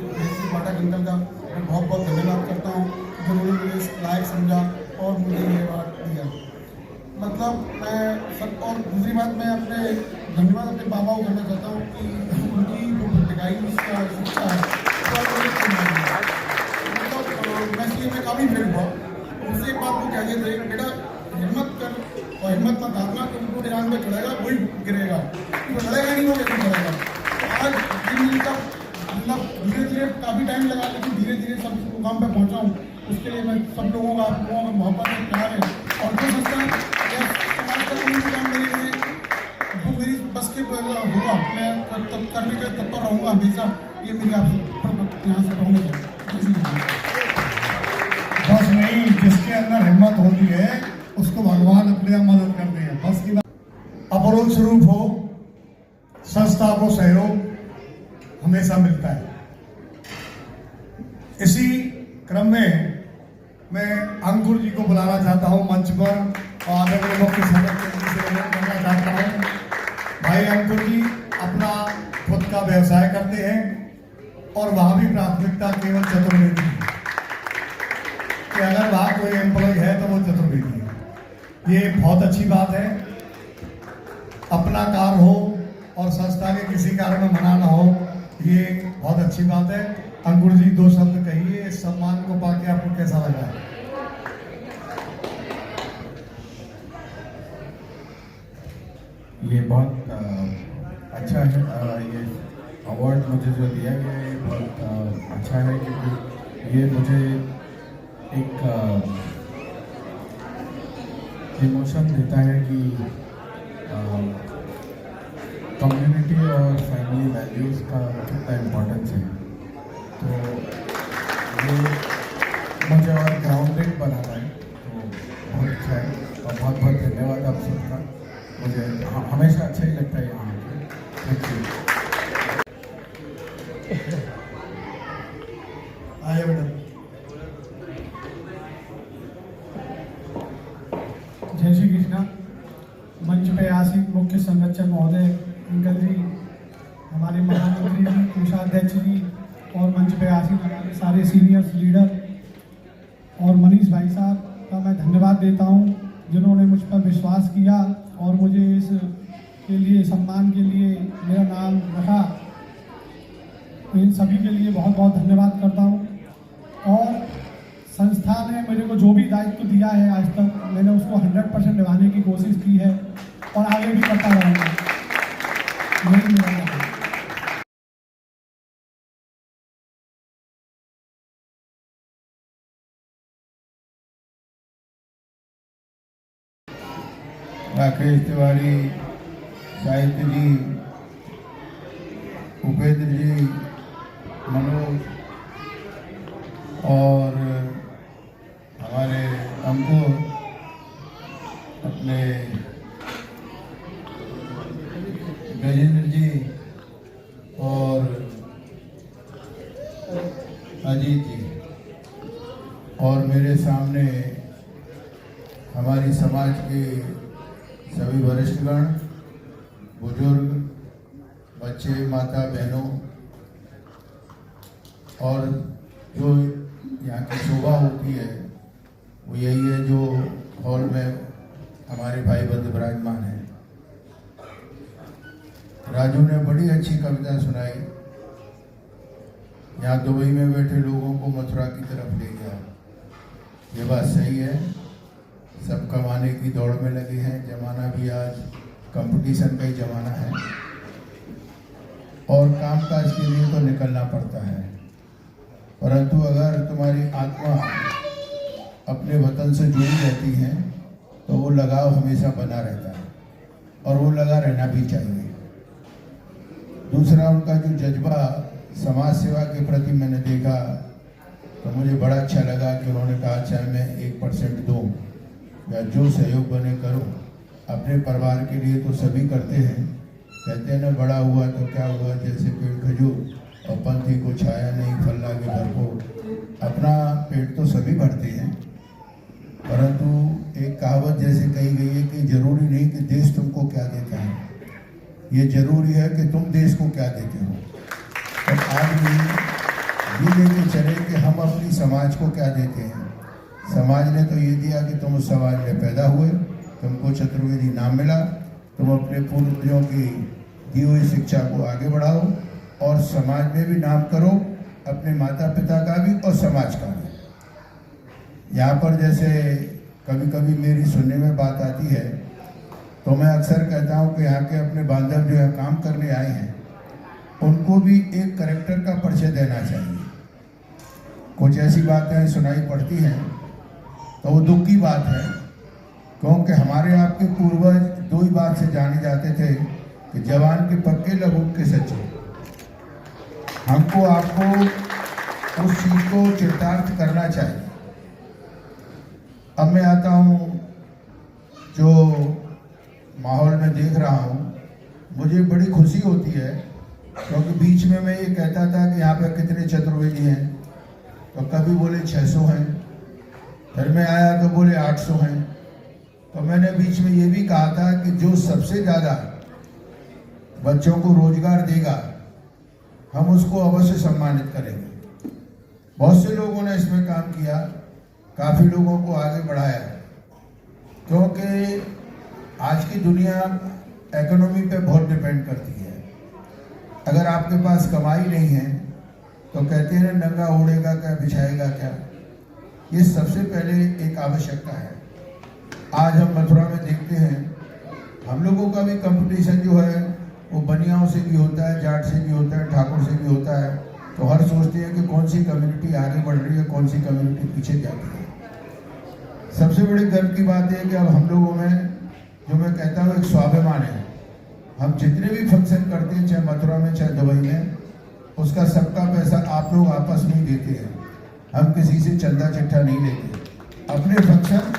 पाठक अंकल का मैं बहुत बहुत धन्यवाद करता हूँ जो उन्होंने मुझे इस लायक समझा और मुझे ये अवार्ड दिया। मतलब मैं सब, और दूसरी बात मैं अपने धन्यवाद अपने बाबा को करना चाहता हूँ कि उनकी जो दिखाई शिक्षा है मतलब मैं सीए में काफ़ी फेल हुआ। उनसे एक बात को कह थे, बेटा हिम्मत कर और हिम्मत मत हारना, क्योंकि वो निरान में चढ़ेगा वही गिरेगा, वो लड़ेगा नहीं वो कैसे चढ़ेगा। आज मतलब धीरे धीरे काफ़ी टाइम लगा, लेकिन धीरे धीरे सब मुकाम पर पहुँचा हूँ। उसके लिए मैं सब लोगों का मोहब्बत है, प्यार है। और जो संस्था समाज का कोई भी काम मेरे लिए वो मेरी बस के होगा, मैं तब करने के तत्पर रहूँगा हमेशा। ये मेरी आप यहाँ से रहूँगा। बस नहीं, जिसके अंदर हिम्मत होती है उसको भगवान अपने आप मदद करते हैं। बस की बात अपरोक्ष रूप हो, संस्था को सहयोग हमेशा मिलता है। इसी क्रम में मैं अंकुर जी को बुलाना चाहता हूं मंच पर और आदरणीय मुख्य संरक्षक जी से अनुरोध करना चाहता हूं। भाई अंकुर जी अपना खुद का व्यवसाय करते हैं और वहां भी प्राथमिकता केवल चतुर्वेदी है कि अगर वहां कोई एम्प्लॉय है तो वो चतुर्वेदी है। ये बहुत अच्छी बात है। अपना कार्य हो और संस्था के किसी कार्य में मना ना हो, ये बहुत अच्छी बात है। अंकुर जी 2 शब्द कहिए, इस सम्मान को पाके आपको कैसा लग रहा है? ये बहुत अच्छा है। ये अवार्ड मुझे जो दिया गया है ये बहुत अच्छा है, क्योंकि ये मुझे एक इमोशन देता है कि कम्युनिटी और फैमिली वैल्यूज़ का कितना इम्पोर्टेंस है। तो ये मुझे और ग्राउंडेड बनाता है, तो बहुत अच्छा है। और बहुत बहुत धन्यवाद आप सबका, मुझे हमेशा अच्छा ही लगता है यहाँ पे। Thank you. आइए मैडम। जय श्री कृष्णा। मंच पे आसीन मुख्य संरक्षक महोदय अंकल जी, हमारे महामंत्री जी, कोषाध्यक्ष जी और मंच पे आसीन हमारे सारे सीनियर्स लीडर और मनीष भाई साहब का मैं धन्यवाद देता हूं, जिन्होंने मुझ पर विश्वास किया और मुझे इस के लिए सम्मान के लिए मेरा नाम रखा। तो इन सभी के लिए बहुत बहुत धन्यवाद करता हूं। और संस्था ने मुझे को जो भी दायित्व दिया है आज तक, मैंने उसको 100% निभाने की कोशिश की है और आगे भी करता रहूँगा। यही मेरा है। राकेश तिवारी, साहित्य जी, उपेंद्र जी, मनोज और हमारे अंकुर, अपने गजेंद्र जी और अजीत जी, और मेरे सामने हमारी समाज के सभी वरिष्ठगण, बुजुर्ग, बच्चे, माता बहनों, और जो यहाँ की शोभा होती है वो यही है जो हॉल में हमारे भाई बंधु विराजमान हैं। राजू ने बड़ी अच्छी कविता सुनाई, यहाँ दुबई में बैठे लोगों को मथुरा की तरफ ले गया। ये बात सही है, सब कमाने की दौड़ में लगे हैं। जमाना भी आज कंपटीशन का ही जमाना है और कामकाज के लिए तो निकलना पड़ता है, परंतु अगर तुम्हारी आत्मा अपने वतन से जुड़ी रहती है तो वो लगाव हमेशा बना रहता है और वो लगा रहना भी चाहिए। दूसरा, उनका जो जज्बा समाज सेवा के प्रति मैंने देखा तो मुझे बड़ा अच्छा लगा कि उन्होंने कहा चाहे मैं 1% दूँ या जो सहयोग बने करो, अपने परिवार के लिए तो सभी करते हैं। कहते हैं ना, बड़ा हुआ तो क्या हुआ, जैसे पेड़ खजूर और पंथी को छाया नहीं, फल लागे भरपूर। अपना पेट तो सभी भरते हैं, परंतु एक कहावत जैसे कही गई है कि जरूरी नहीं कि देश तुमको क्या देता है, ये जरूरी है कि तुम देश को क्या देते हो। और आज भी ये लेके चले कि हम अपनी समाज को क्या देते हैं। समाज ने तो ये दिया कि तुम उस समाज में पैदा हुए, तुमको चतुर्वेदी नाम मिला, तुम अपने पूर्वजों की दी हुई शिक्षा को आगे बढ़ाओ और समाज में भी नाम करो, अपने माता पिता का भी और समाज का भी। यहाँ पर जैसे कभी कभी मेरी सुनने में बात आती है तो मैं अक्सर कहता हूँ कि यहाँ के अपने बांधव जो है काम करने आए हैं, उनको भी एक करेक्टर का परिचय देना चाहिए। कुछ ऐसी बातें सुनाई पड़ती हैं तो वो दुख की बात है, क्योंकि हमारे आपके पूर्वज दो ही बात से जाने जाते थे कि जवान के पक्के लबूब के सच्चे। हमको आपको उस चीज को चरितार्थ करना चाहिए। अब मैं आता हूँ, जो माहौल में देख रहा हूँ, मुझे बड़ी खुशी होती है, क्योंकि बीच में मैं ये कहता था कि यहाँ पे कितने चतुर्वेदी हैं, तो कभी बोले 600 हैं, फिर मैं आया तो बोले 800 हैं। तो मैंने बीच में ये भी कहा था कि जो सबसे ज़्यादा बच्चों को रोजगार देगा हम उसको अवश्य सम्मानित करेंगे। बहुत से लोगों ने इसमें काम किया, काफ़ी लोगों को आगे बढ़ाया, क्योंकि आज की दुनिया इकोनॉमी पे बहुत डिपेंड करती है। अगर आपके पास कमाई नहीं है तो कहते हैं नंगा ओढ़ेगा क्या, बिछाएगा क्या। ये सबसे पहले एक आवश्यकता है। आज हम मथुरा में देखते हैं, हम लोगों का भी कंपटीशन जो है वो बनियाओं से भी होता है, जाट से भी होता है, ठाकुर से भी होता है। तो हर सोचते हैं कि कौन सी कम्युनिटी आगे बढ़ रही है, कौन सी कम्युनिटी पीछे जाती है। सबसे बड़ी गर्व की बात है कि अब हम लोगों में, जो मैं कहता हूँ, एक स्वाभिमान है। हम जितने भी फंक्शन करते हैं, चाहे मथुरा में चाहे दुबई में, उसका सबका पैसा आप लोग आपस में ही देते हैं। हम किसी से चंदा चिट्ठा नहीं लेते। अपने फंक्शन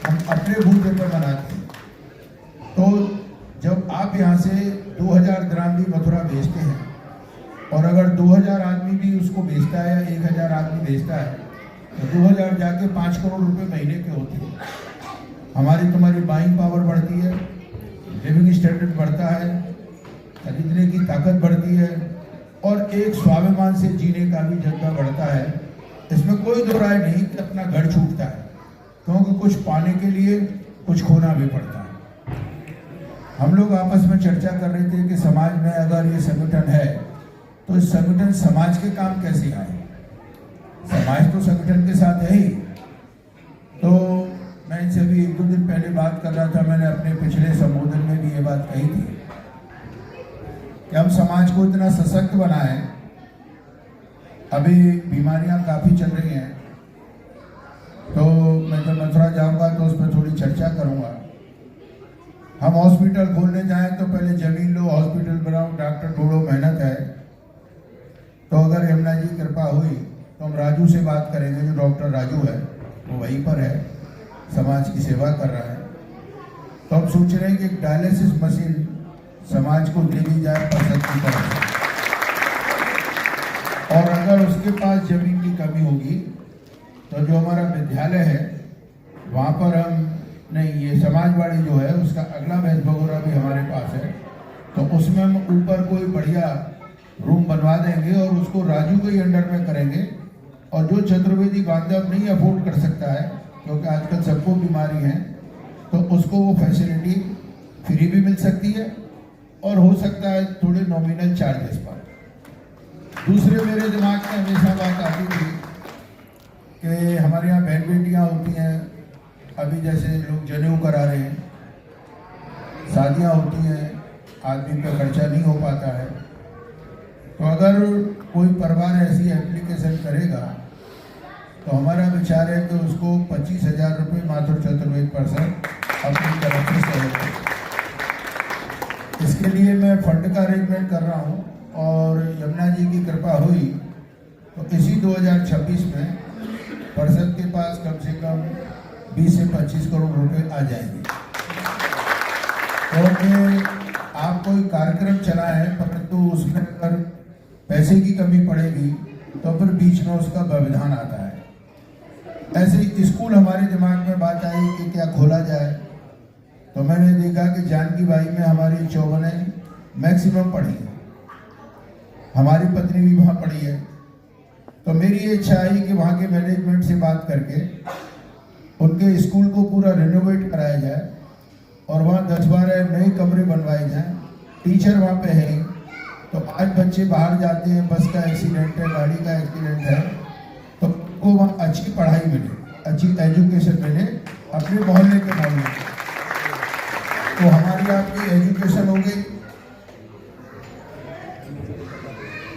हम अपने बूथे पर मनाते हैं। तो जब आप यहाँ से 2000 ग्राम भी मथुरा बेचते हैं, और अगर 2000 आदमी भी उसको बेचता है या 1000 आदमी बेचता है, तो 2000 जाके 5 करोड़ रुपए महीने के होते हैं। हमारी तुम्हारी बाइंग पावर बढ़ती है, लिविंग स्टैंडर्ड बढ़ता है, खरीदने की ताकत बढ़ती है, और एक स्वाभिमान से जीने का भी जज्बा बढ़ता है। इसमें कोई दो राय नहीं कि अपना घर छूटता है, क्योंकि कुछ पाने के लिए कुछ खोना भी पड़ता है। हम लोग आपस में चर्चा कर रहे थे कि समाज में अगर ये संगठन है, तो इस संगठन समाज के काम कैसे आए। समाज तो संगठन के साथ है ही। तो मैं इनसे भी 1-2 दिन पहले बात कर रहा था। मैंने अपने पिछले संबोधन में भी ये बात कही थी कि हम समाज को इतना सशक्त बनाएं। अभी बीमारियां काफ़ी चल रही हैं, तो मैं जब मथुरा जाऊंगा तो उस पर थोड़ी चर्चा करूंगा। हम हॉस्पिटल खोलने जाएं तो पहले जमीन लो, हॉस्पिटल बनाओ, डॉक्टर ढूंढो, मेहनत है। तो अगर यमुना जी कृपा हुई तो हम राजू से बात करेंगे। जो डॉक्टर राजू है वो वहीं पर है, समाज की सेवा कर रहा है। तो हम सोच रहे हैं कि एक डायलिसिस मशीन समाज को दे दी जाए परिषद की तरफ से। और अगर उसके पास जमीन की कमी होगी तो जो हमारा विद्यालय है वहाँ पर हम नहीं, ये समाजवाड़ी जो है उसका अगला बैच बगोरा भी हमारे पास है, तो उसमें हम ऊपर कोई बढ़िया रूम बनवा देंगे और उसको राजू के ही अंडर में करेंगे। और जो चतुर्वेदी बांधव नहीं अफोर्ड कर सकता है, क्योंकि आजकल सबको बीमारी है, तो उसको वो फैसिलिटी फ्री भी मिल सकती है, और हो सकता है थोड़े नॉमिनल चार्जेस पर। दूसरे मेरे दिमाग में हमेशा बात आती थी कि हमारे यहाँ बहन बेटियाँ होती हैं, अभी जैसे लोग जनेऊ करा रहे हैं, शादियाँ होती हैं, आदमी का खर्चा नहीं हो पाता है। तो अगर कोई परिवार ऐसी एप्लीकेशन करेगा तो हमारा विचार है कि उसको 25,000 रुपये मात्र चतुर्वेद पर्सन अपनी तरफ से सहयोग करें। इसके लिए मैं फंड का अरेंजमेंट कर रहा हूँ, और यमुना जी की कृपा हुई तो इसी 2026 में परिषद के पास कम से कम 20 से 25 करोड़ रुपए आ जाएंगे। और आप कोई कार्यक्रम चलाएं, परंतु उसमें अगर पैसे की कमी पड़ेगी तो फिर बीच में उसका व्यवधान आता है। ऐसे स्कूल हमारे दिमाग में बात आई कि क्या खोला जाए, तो मैंने देखा कि जानकी बाई में हमारी 54 मैक्सिमम पढ़ी है, हमारी पत्नी भी वहाँ पढ़ी है। तो मेरी ये इच्छा आई कि वहाँ के मैनेजमेंट से बात करके उनके स्कूल को पूरा रिनोवेट कराया जाए, और वहाँ 10-12 नए कमरे बनवाए जाएं। टीचर वहाँ पे है, तो आज बच्चे बाहर जाते हैं, बस का एक्सीडेंट है, गाड़ी का एक्सीडेंट है, तो उनको वहाँ अच्छी पढ़ाई मिले, अच्छी एजुकेशन मिले अपने मोहल्ले के मोहल्ले। तो हमारी आपकी एजुकेशन हो गई,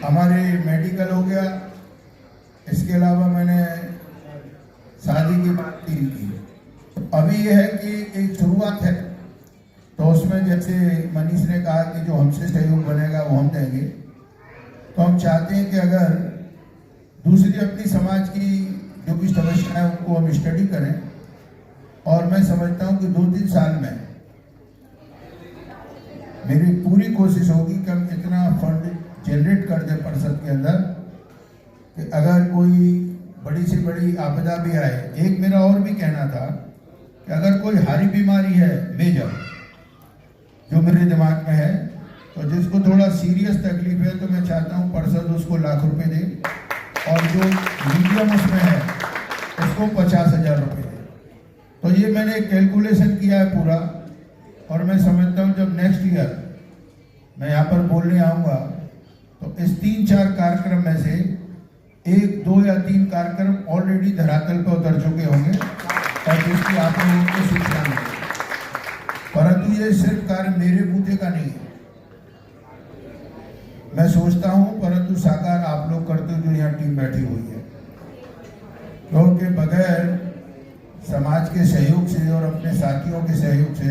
हमारे मेडिकल हो गया। इसके अलावा मैंने शादी की बात की। अभी यह है कि एक शुरुआत है, तो उसमें जैसे मनीष ने कहा कि जो हमसे सहयोग बनेगा वो हम देंगे। तो हम चाहते हैं कि अगर दूसरी अपनी समाज की जो भी समस्याएं हैं उनको हम स्टडी करें, और मैं समझता हूं कि 2-3 साल में मेरी पूरी कोशिश होगी कि हम इतना फंड जनरेट कर दें परिषद के अंदर कि अगर कोई बड़ी से बड़ी आपदा भी आए। एक मेरा और भी कहना था कि अगर कोई हारी बीमारी है मेजर जो मेरे दिमाग में है, तो जिसको थोड़ा सीरियस तकलीफ है, तो मैं चाहता हूँ परिषद उसको लाख रुपए दे, और जो मीडियम उसमें है उसको 50,000 रुपये दे। तो ये मैंने कैलकुलेशन किया है पूरा, और मैं समझता हूँ जब नेक्स्ट ईयर मैं यहाँ पर बोलने आऊँगा तो इस 3-4 कार्यक्रम में से 1, 2 या 3 कार्यक्रम ऑलरेडी धरातल पर उतर चुके होंगे और जिसकी आप लोगों को सूचना मिली, परंतु ये सिर्फ कार्य मेरे बूते का नहीं है। मैं सोचता हूं परंतु साकार आप लोग करते हो जो यहाँ टीम बैठी हुई है, क्योंकि बगैर समाज के सहयोग से और अपने साथियों के सहयोग से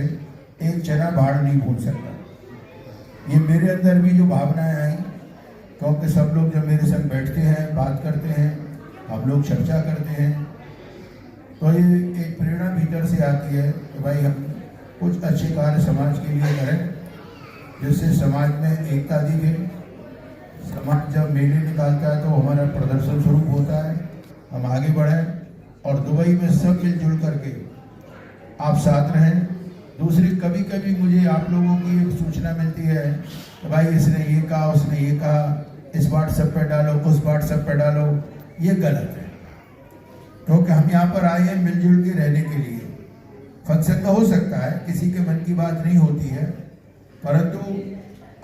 एक चना भाड़ नहीं भूल सकता। ये मेरे अंदर भी जो भावनाएं आई, क्योंकि सब लोग जब मेरे संग बैठते हैं, बात करते हैं, हम लोग चर्चा करते हैं, तो ये एक प्रेरणा भीतर से आती है कि भाई हम कुछ अच्छे कार्य समाज के लिए करें, जिससे समाज में एकता दिखे। समाज जब मेले निकालता है तो हमारा प्रदर्शन स्वरूप होता है, हम आगे बढ़ें और दुबई में सब मिलजुल करके आप साथ रहें। दूसरी, कभी कभी मुझे आप लोगों की एक सूचना मिलती है कि भाई इसने ये कहा, उसने ये कहा, इस व्हाट्सएप पे डालो, उस व्हाट्सएप पे डालो। ये गलत है, क्योंकि हम यहाँ पर आए हैं मिलजुल के रहने के लिए। फंक्शन तो हो सकता है, किसी के मन की बात नहीं होती है, परंतु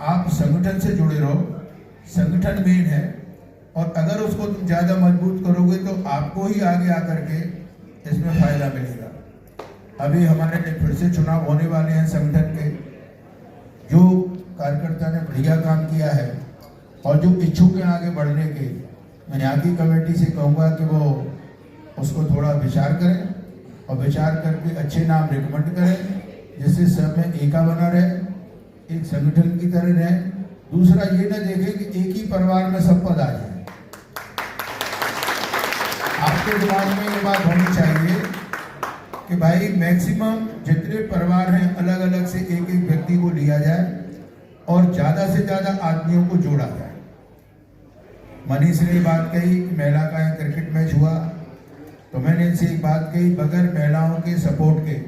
आप संगठन से जुड़े रहो, संगठन मेन है, और अगर उसको तुम ज़्यादा मजबूत करोगे तो आपको ही आगे आकर के इसमें फायदा मिलेगा। अभी हमारे फिर से चुनाव होने वाले हैं संगठन के। जो कार्यकर्ता ने बढ़िया काम किया है और जो इच्छुक हैं आगे बढ़ने के, मैं यहाँ की कमेटी से कहूँगा कि वो उसको थोड़ा विचार करें और विचार करके अच्छे नाम रिकमेंड करें, जिससे सब में एका बना रहे, एक संगठन की तरह रहे। दूसरा, ये ना देखें कि एक ही परिवार में सब पद आ जाए। आपके दिमाग में ये बात होनी चाहिए कि भाई मैक्सिमम जितने परिवार हैं अलग अलग से एक एक व्यक्ति को लिया जाए और ज़्यादा से ज़्यादा आदमियों को जोड़ा जाए। मनीष ने बात कही कि महिला का यहाँ क्रिकेट मैच हुआ, तो मैंने इनसे एक बात कही, बगैर महिलाओं के सपोर्ट के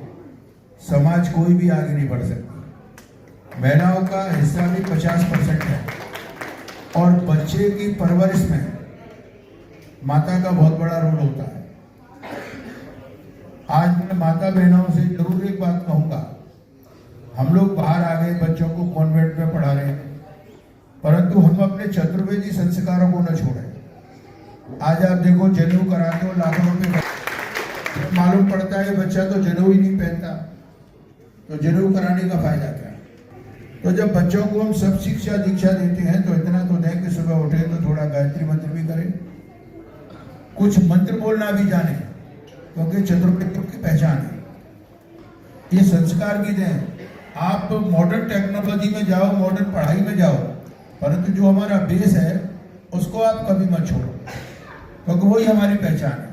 समाज कोई भी आगे नहीं बढ़ सकती। महिलाओं का हिस्सा भी 50% है और बच्चे की परवरिश में माता का बहुत बड़ा रोल होता है। आज मैं माता बहनों से जरूर एक बात कहूंगा, हम लोग बाहर आ गए, बच्चों को कॉन्वेंट में पढ़ा रहे हैं, परंतु हम अपने चतुर्वेदी संस्कारों को न छोड़ें। आज आप देखो, जनेऊ कराते हो लाखों रुपए, मालूम पड़ता है बच्चा तो जनेऊ ही नहीं पहनता, तो जनेऊ कराने का फायदा क्या? तो जब बच्चों को हम सब शिक्षा दीक्षा देते हैं तो इतना तो दें कि सुबह उठे तो थोड़ा गायत्री मंत्र भी करें, कुछ मंत्र बोलना भी जाने, क्योंकि चतुर्वेद की पहचान है। ये संस्कार भी दें। आप मॉडर्न टेक्नोलॉजी में जाओ, मॉडर्न पढ़ाई में जाओ, परंतु जो हमारा बेस है उसको आप कभी मत छोड़ो, क्योंकि वही हमारी पहचान है।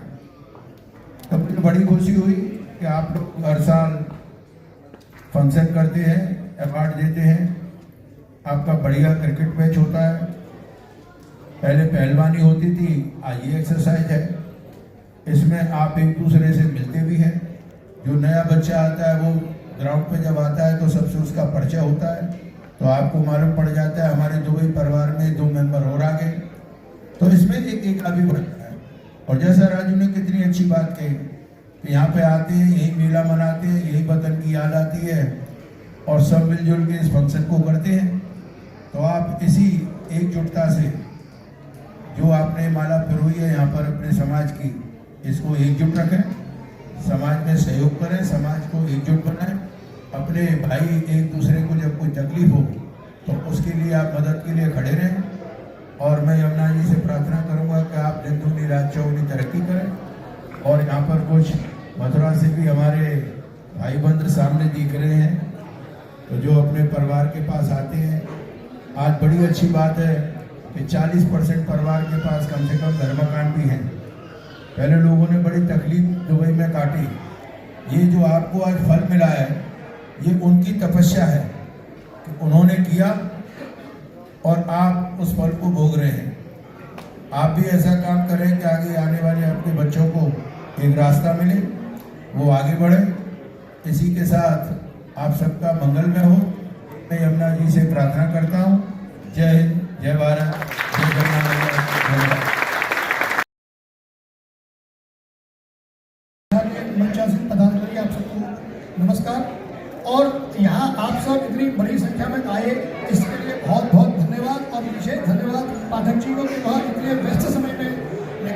तो मुझे बड़ी खुशी हुई कि आप लोग हर साल फंक्शन करते हैं, अवार्ड देते हैं, आपका बढ़िया क्रिकेट मैच होता है। पहले पहलवानी होती थी, आज ये एक्सरसाइज है। इसमें आप एक दूसरे से मिलते भी हैं। जो नया बच्चा आता है वो ग्राउंड पे जब आता है तो सबसे उसका परिचय होता है, तो आपको मालूम पड़ जाता है हमारे दुबई परिवार में 2 मेंबर और आ गए, तो इसमें एक भी बढ़ता है। और जैसा राजू ने कितनी अच्छी बात कही कि यहाँ पे आते हैं, यही मेला मनाते हैं, यही वतन की याद आती है और सब मिलजुल के इस फंक्शन को करते हैं। तो आप इसी एकजुटता से जो आपने माला पिरोई है यहाँ पर अपने समाज की, इसको एकजुट रखें, समाज में सहयोग करें, समाज को एकजुट बनाएं। अपने भाई एक दूसरे को जब कोई तकलीफ हो तो उसके लिए आप मदद के लिए खड़े रहें। और मैं यमुना जी से प्रार्थना करूंगा कि आप दिन दूनी रात चौगुनी तरक्की करें। और यहाँ पर कुछ मथुरा से भी हमारे भाई बंधु सामने दिख रहे हैं, तो जो अपने परिवार के पास आते हैं, आज बड़ी अच्छी बात है कि 40% परिवार के पास कम से कम धर्मकांड भी हैं। पहले लोगों ने बड़ी तकलीफ दुबई में काटी, ये जो आपको आज फल मिला है ये उनकी तपस्या है कि उन्होंने किया और आप उस फल को भोग रहे हैं। आप भी ऐसा काम करें कि आगे आने वाले आपके बच्चों को एक रास्ता मिले, वो आगे बढ़े। इसी के साथ आप सबका मंगलमय हो, मैं यमुना जी से प्रार्थना करता हूँ। जय हिंद, जय भारत, जय जगन्नाथ। मंचासीन पदाधिकारी आप सबको नमस्कार। और यहाँ आप सब इतनी बड़ी संख्या में आए, इसके लिए बहुत बहुत धन्यवाद। और विशेष धन्यवाद पाठक जी को कि वह इतने व्यस्त समय में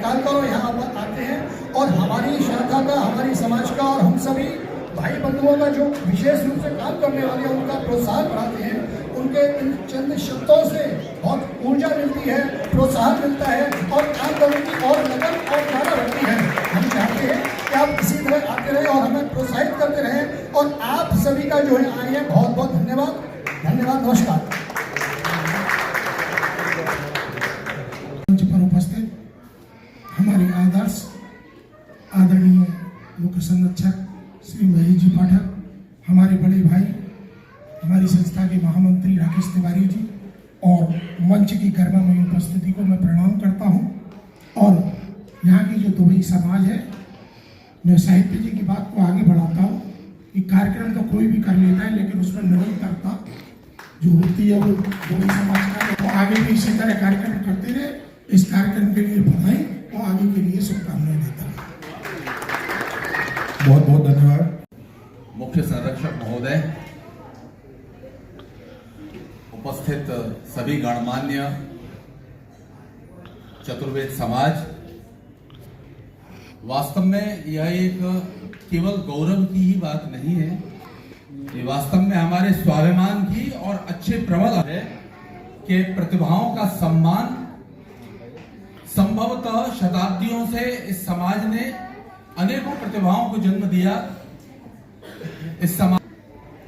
निकाल कर और यहाँ पर आते हैं और हमारी शाखा का, हमारी समाज का और हम सभी भाई बंधुओं का जो विशेष रूप से काम करने वाले हैं उनका प्रोत्साहन बढ़ाते हैं। उनके इन चंद शब्दों से बहुत ऊर्जा मिलती है, प्रोत्साहन मिलता है और काम करने की और लगन और ज़्यादा बढ़ती है। हम चाहते हैं कि आप इसी तरह आते रहें और हमें प्रोत्साहित करते रहें। और आप सभी का जो है आए हैं, बहुत बहुत धन्यवाद। धन्यवाद, नमस्कार। मंच पर उपस्थित हमारे आदर्श आदरणीय मुख्य संरक्षक श्री महेश जी पाठक, हमारे बड़े भाई, हमारी संस्था के महामंत्री राकेश तिवारी जी और मंच की गर्मामयी उपस्थिति को मैं प्रणाम करता हूं। और यहाँ की जो दुबई समाज है, मैं साहित्य जी की बात को आगे बढ़ाता हूं कि कार्यक्रम तो कोई भी कर लेता है, लेकिन उसमें निरंतरता जो होती है वो दुबई समाज का है। तो आगे भी इसी तरह कार्यक्रम करते रहे। इस कार्यक्रम के लिए बधाई और आगे के लिए शुभकामनाएं देता हूँ। बहुत बहुत धन्यवाद। मुख्य संरक्षक महोदय, उपस्थित सभी गणमान्य चतुर्वेद समाज, वास्तव में यह एक केवल गौरव की ही बात नहीं है, ये वास्तव में हमारे स्वाभिमान की और अच्छे प्रबल है कि प्रतिभाओं का सम्मान। संभवतः शताब्दियों से इस समाज ने अनेकों प्रतिभाओं को जन्म दिया, इस समाज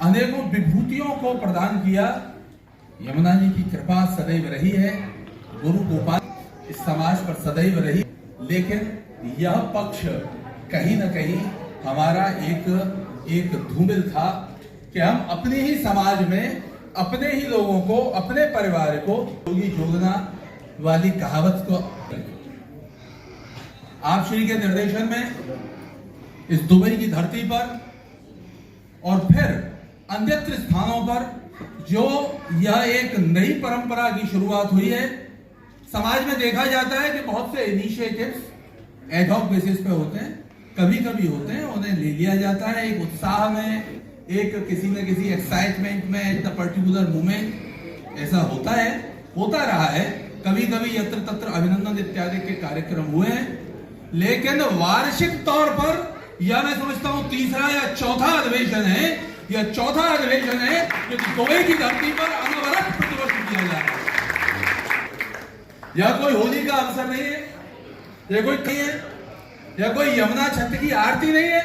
अनेकों विभूतियों को प्रदान किया। यमुना जी की कृपा सदैव रही है, गुरु गोपाल इस समाज पर सदैव रही। लेकिन यह पक्ष कहीं न कहीं हमारा एक धूमिल था कि हम अपने ही समाज में अपने ही लोगों को, अपने परिवार को जोगी जोगना वाली कहावत को आप श्री के निर्देशन में इस दुबई की धरती पर और फिर अन्यत्र स्थानों पर जो यह एक नई परंपरा की शुरुआत हुई है। समाज में देखा जाता है कि बहुत से इनिशिएटिव्स एड हॉक बेसिस पे होते हैं, कभी कभी होते हैं, उन्हें ले लिया जाता है एक उत्साह में, एक किसी न किसी एक्साइटमेंट में, इन पर्टिकुलर मोमेंट ऐसा होता है, होता रहा है। कभी कभी यत्र तत्र अभिनंदन इत्यादि के कार्यक्रम हुए हैं, लेकिन वार्षिक तौर पर यह मैं समझता हूं तीसरा या चौथा अधिवेशन है, यह चौथा अधिवेशन है जो दुबई की धरती पर अनवरत प्रतिवर्ष किया जा रहा है। यह कोई होली का अवसर नहीं है, यह कोई नहीं है, यह कोई यमुना छठ की आरती नहीं है।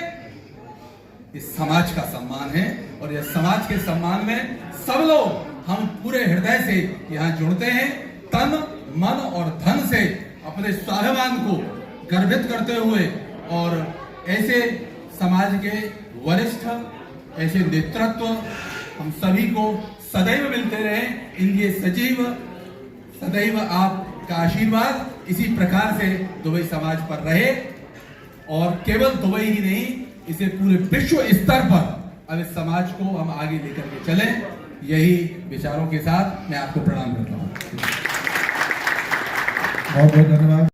इस समाज का सम्मान है और यह समाज के सम्मान में सब लोग हम पूरे हृदय से यहाँ जुड़ते हैं, तन मन और धन से अपने स्वाभिमान को गर्वित करते हुए। और ऐसे समाज के वरिष्ठ, ऐसे नेतृत्व हम सभी को सदैव मिलते रहे। इनके सजीव सदैव आपका आशीर्वाद इसी प्रकार से दुबई समाज पर रहे और केवल दुबई ही नहीं, इसे पूरे विश्व स्तर पर अब इस समाज को हम आगे लेकर के चलें। यही विचारों के साथ मैं आपको प्रणाम करता हूँ। बहुत बहुत धन्यवाद।